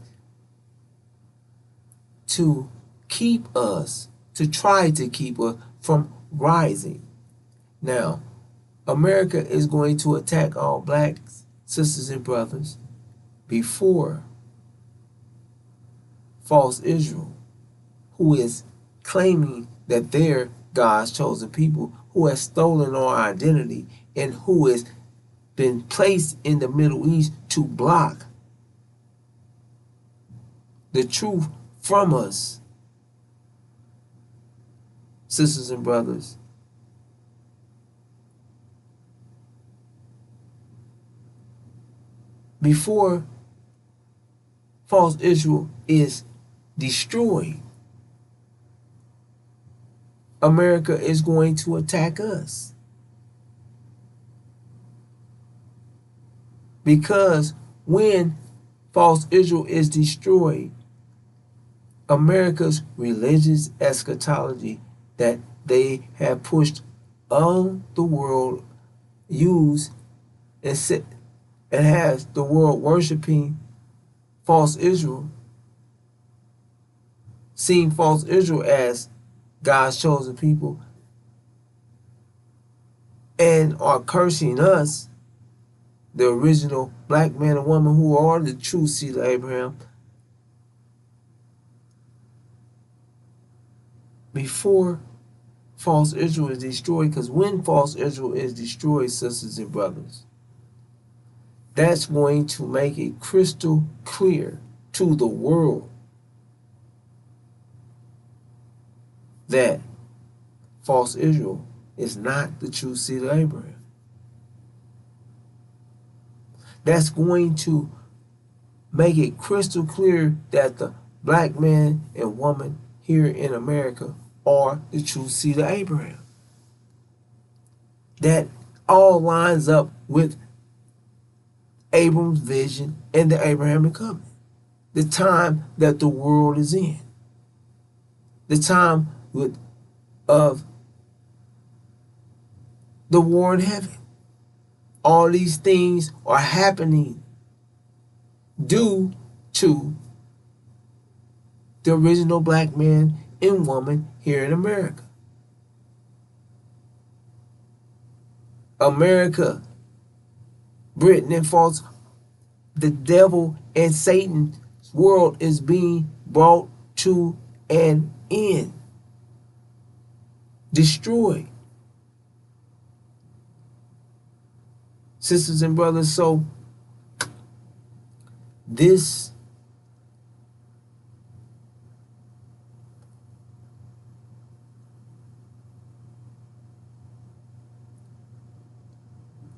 to keep us, to try to keep us from rising. Now, America is going to attack all blacks, sisters and brothers, before false Israel, who is claiming that they're God's chosen people, who has stolen our identity and who has been placed in the Middle East to block the truth from us. Sisters and brothers, before false Israel is destroyed, America is going to attack us. Because when false Israel is destroyed, America's religious eschatology that they have pushed on the world, used and set, and has the world worshiping false Israel, seeing false Israel as God's chosen people, and are cursing us, the original black man and woman who are the true seed of Abraham. Before false Israel is destroyed, because when false Israel is destroyed, sisters and brothers, that's going to make it crystal clear to the world that false Israel is not the true seed of Abraham. That's going to make it crystal clear that the black man and woman here in America are the true seed of Abraham. That all lines up with Abram's vision and the Abrahamic covenant. The time that the world is in. The time of the war in heaven. All these things are happening due to the original black man and woman here in America. America, Britain, and false, the devil and Satan's world is being brought to an end. Destroyed. Sisters and brothers, so this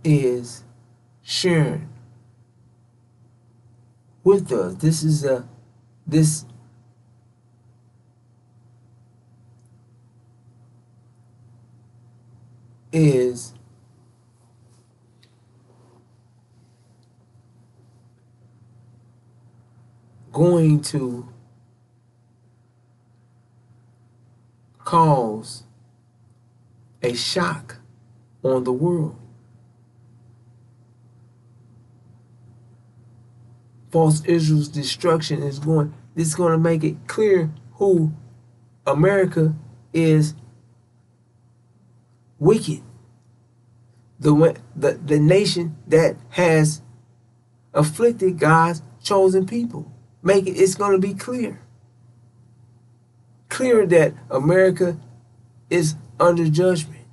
is sharing with us. This is going to cause a shock on the world. False Israel's destruction is going to make it clear who America is wicked. The nation that has afflicted God's chosen people. It's going to be clear. Clear that America is under judgment.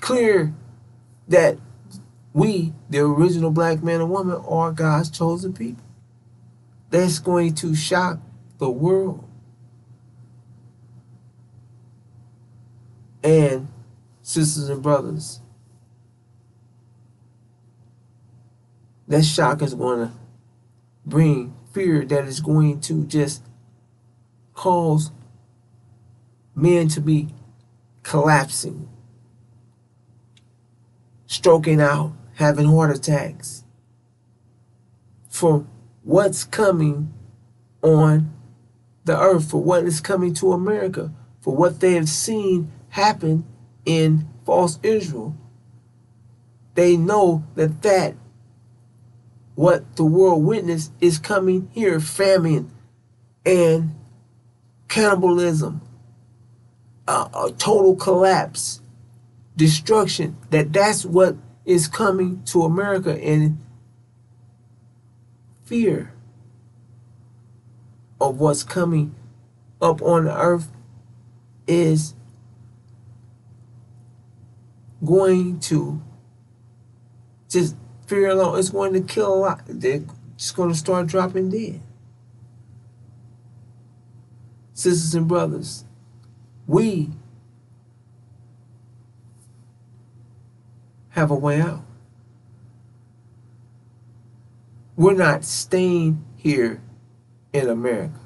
Clear that we, the original black man and woman, are God's chosen people. That's going to shock the world. And sisters and brothers, that shock is going to bring fear that is going to just cause men to be collapsing, stroking out, having heart attacks for what's coming on the earth, for what is coming to America, for what they have seen happen in false Israel. They know that what the world witnessed is coming here. Famine and cannibalism, a total collapse, destruction. That's what is coming to America, and fear of what's coming up on the earth is going to just fear alone. It's going to kill a lot. They're just going to start dropping dead. Sisters and brothers, we have a way out. We're not staying here in America.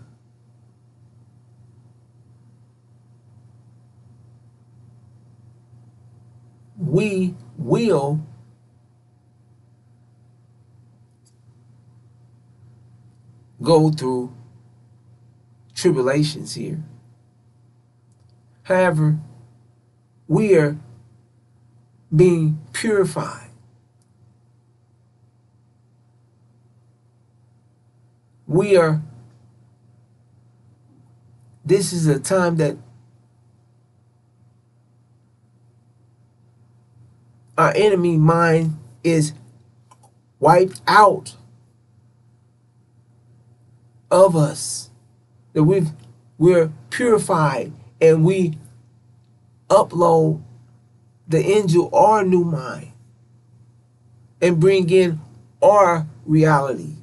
We will go through tribulations here. However, we are being purified. This is a time that our enemy mind is wiped out of us. that we're purified, and we upload the angel our new mind and bring in our reality.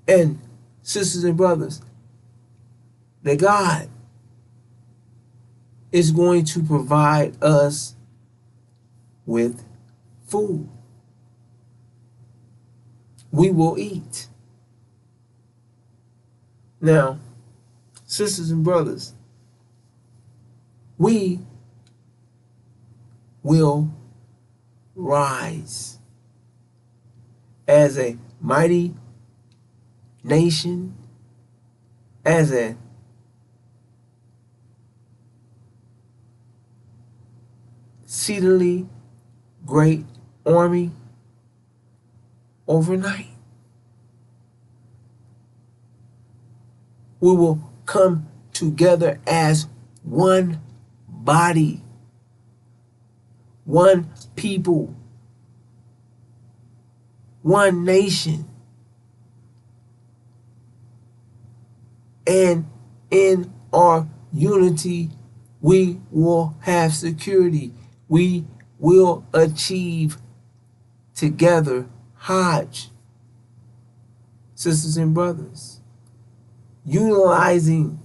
And sisters and brothers, that God is going to provide us with food. We will eat. Now, sisters and brothers, we will rise as a mighty nation, as a exceedingly great army overnight. We will come together as one body, one people, one nation. And in our unity, we will have security. We will achieve together Hajj. Sisters and brothers, utilizing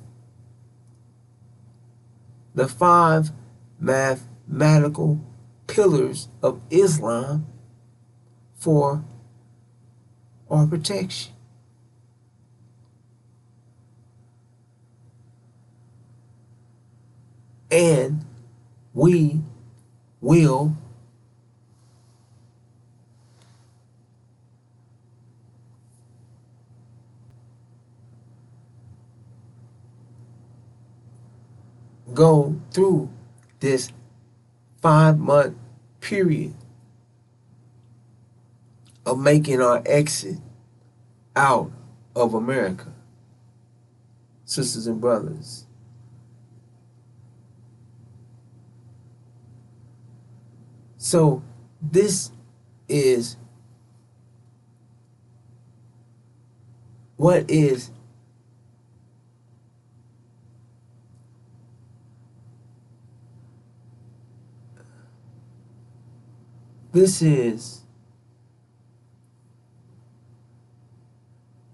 the 5 mathematical pillars of Islam for our protection. And we will go through this 5-month period of making our exit out of America. Sisters and brothers, so this is what is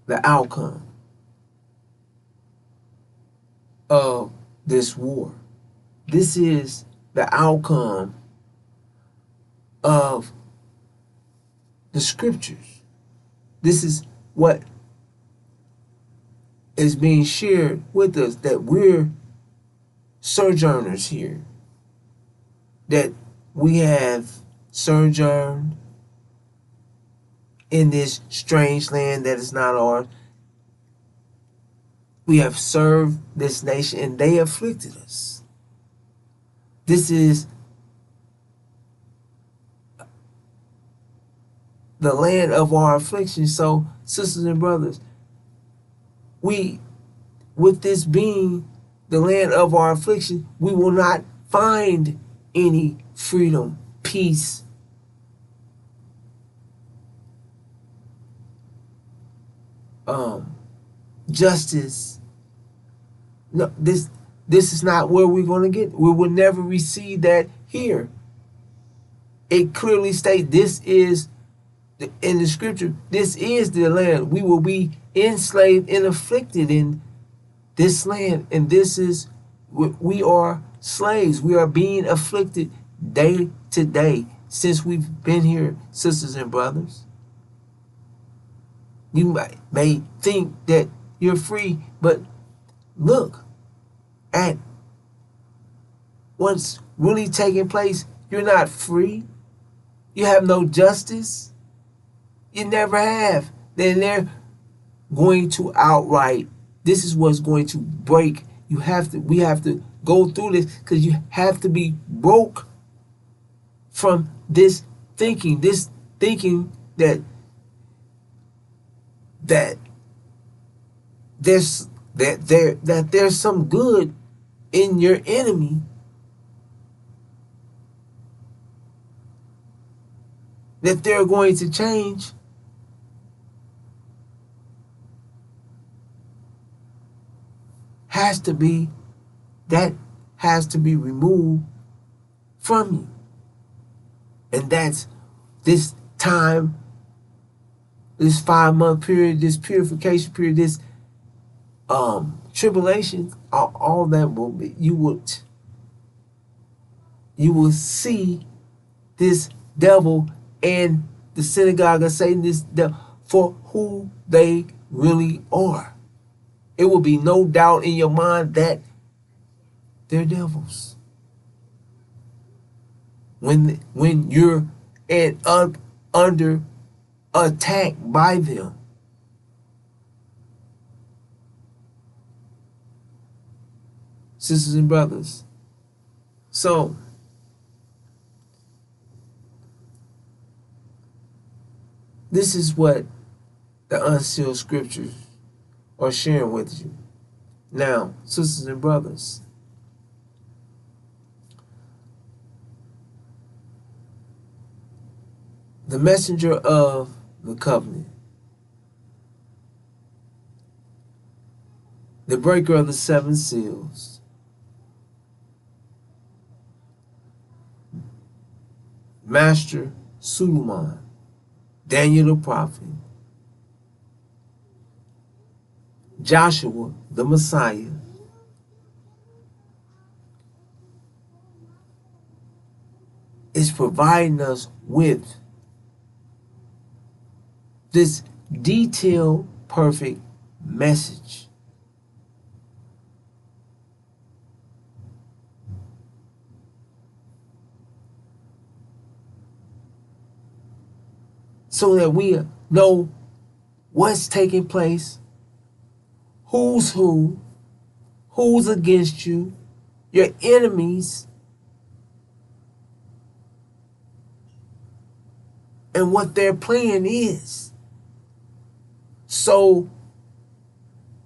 the outcome of this war. This is the outcome of the scriptures. This is what is being shared with us, that we're sojourners here, that we have sojourned in this strange land that is not ours. We have served this nation and they afflicted us. This is the land of our affliction. So, sisters and brothers, with this being the land of our affliction, we will not find any freedom, peace, justice. No, this is not where we're going to get. We will never receive that here. It clearly states this is, in the scripture, this is the land. We will be enslaved and afflicted in this land, and this is, we are slaves. We are being afflicted day to day since we've been here, sisters and brothers. You may think that you're free, but look at what's really taking place. You're not free. You have no justice. You never have. Then they're going to outright, this is what's going to break. We have to go through this, because you have to be broke from this thinking that there's some good in your enemy, that they're going to change. has to be that has to be removed from you. And that's this time, this 5-month period, this purification period, this tribulation, all that will be, you will see this devil and the synagogue of Satan, this devil, for who they really are. It will be no doubt in your mind that they're devils. When you're under attack by them. Sisters and brothers. So, this is what the unsealed scriptures are sharing with you. Now, sisters and brothers, the messenger of the covenant, the breaker of the 7 seals, Master Suleiman, Daniel the prophet, Joshua the Messiah, is providing us with this detailed, perfect message. So that we know what's taking place, who's who, who's against you, your enemies, and what their plan is. So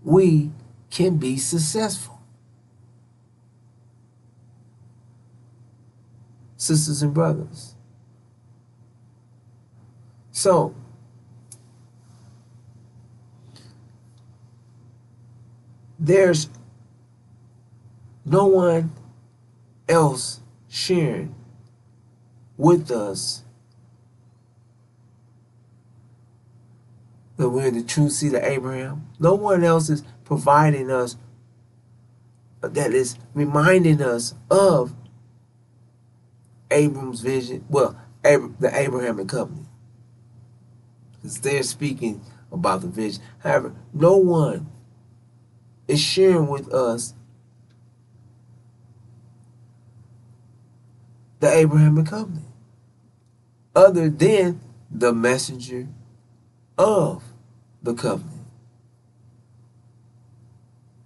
we can be successful. Sisters and brothers. So, there's no one else sharing with us that we're the true seed of Abraham. No one else is providing us, that is reminding us of Abram's vision, well, the Abrahamic covenant. Because they're speaking about the vision. However, no one is sharing with us the Abrahamic covenant other than the messenger of the covenant,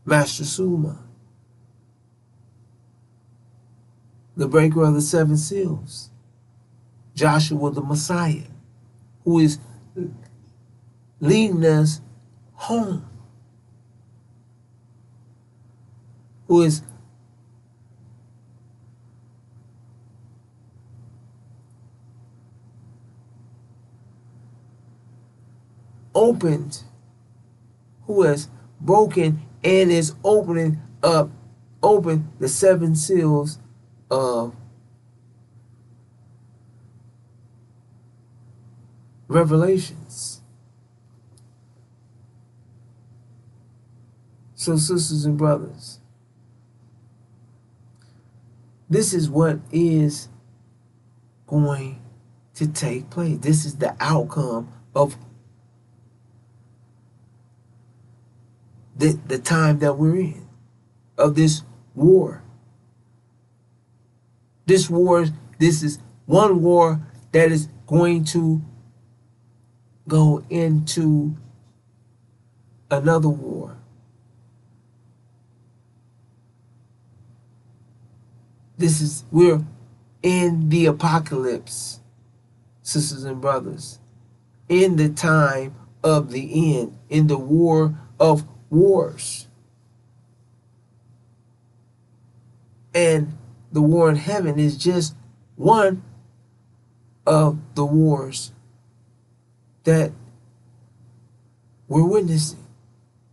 Master Suleiman, the breaker of the 7 seals, Joshua the Messiah, who is leading us home, who is opened, who has broken and is open the 7 seals of Revelations. So, sisters and brothers, this is what is going to take place. This is the outcome of the time that we're in, of this war. This is one war that is going to go into another war. We're in the apocalypse, sisters and brothers, in the time of the end, in the war of wars. And the war in heaven is just one of the wars that we're witnessing,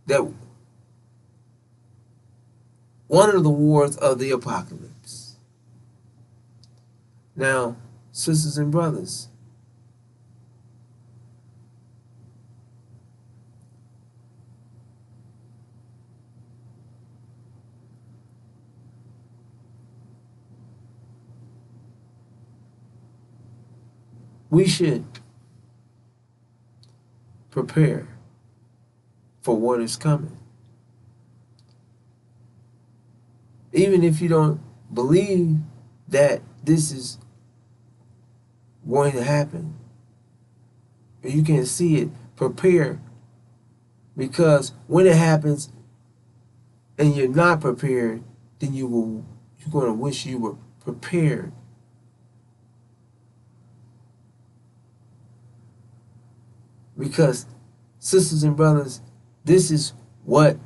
that one of the wars of the apocalypse. Now, sisters and brothers, we should prepare for what is coming. Even if you don't believe that this is going to happen, you can see it, prepare. Because when it happens and you're not prepared, then you're going to wish you were prepared. Because, sisters and brothers, this is what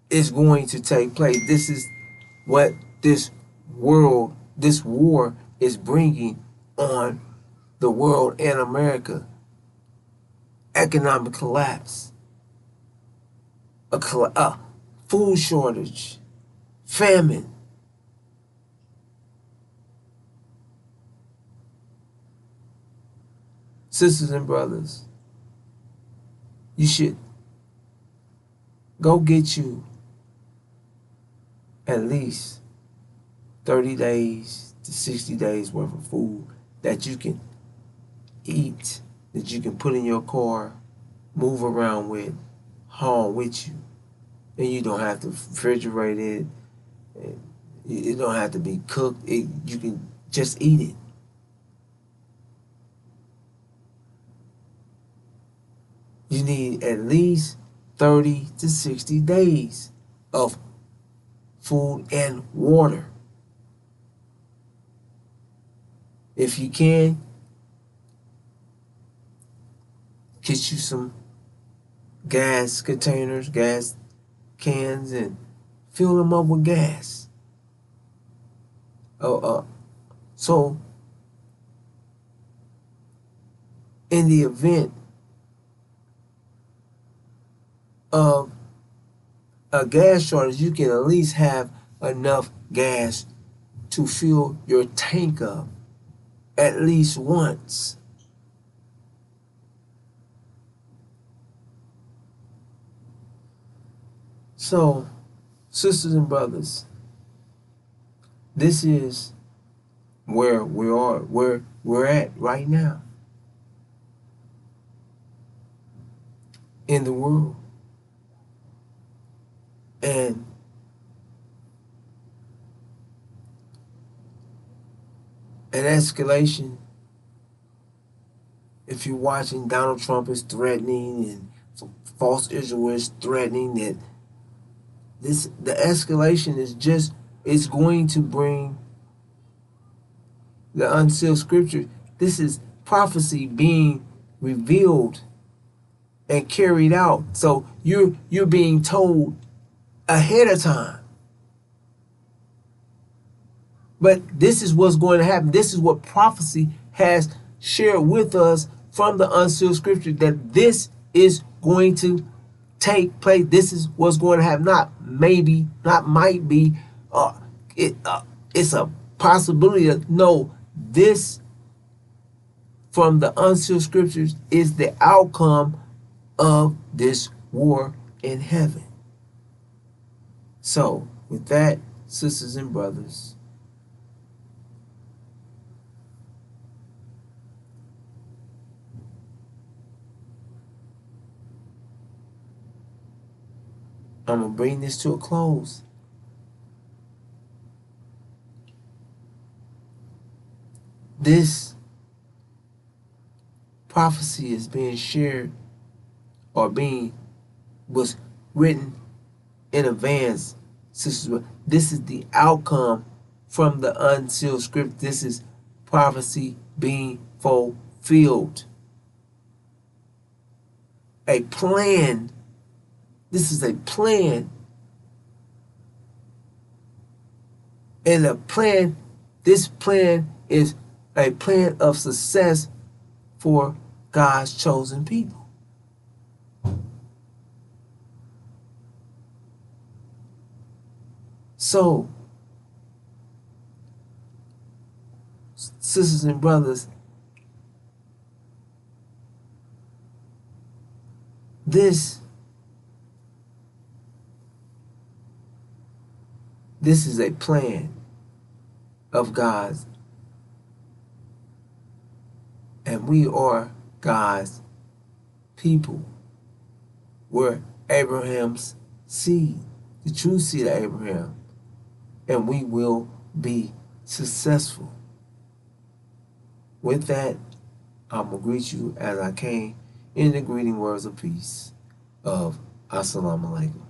is going to take place. This is what this war is bringing on the world and America. Economic collapse, a food shortage, famine. Sisters and brothers, you should go get you at least 30 days to 60 days worth of food that you can eat, that you can put in your car, move around with, haul with you. And you don't have to refrigerate it. It don't have to be cooked. You can just eat it. You need at least 30 to 60 days of food and water. If you can, get you some gas containers, gas cans, and fill them up with gas. So in the event of a gas shortage, you can at least have enough gas to fill your tank up at least once. So, sisters and brothers, this is where we're at right now in the world. And an escalation, if you're watching, Donald Trump is threatening, and false Israel is threatening that the escalation is going to bring the unsealed scripture. This is prophecy being revealed and carried out. So you're being told ahead of time. But this is what's going to happen. This is what prophecy has shared with us from the unsealed scripture, that this is going to take place. This is what's going to happen. Not maybe, not might be. It's a possibility of, no, this from the unsealed scriptures is the outcome of this war in heaven. So, with that, sisters and brothers, I'm going to bring this to a close. This prophecy is being shared or was written in advance. This is the outcome from the unsealed script. This is prophecy being fulfilled. A plan. This is a plan. And this plan is a plan of success for God's chosen people. So, sisters and brothers, this is a plan of God's, and we are God's people. We're Abraham's seed, the true seed of Abraham, and we will be successful. With that, I'm going to greet you as I came in the greeting words of peace of Assalamu alaikum.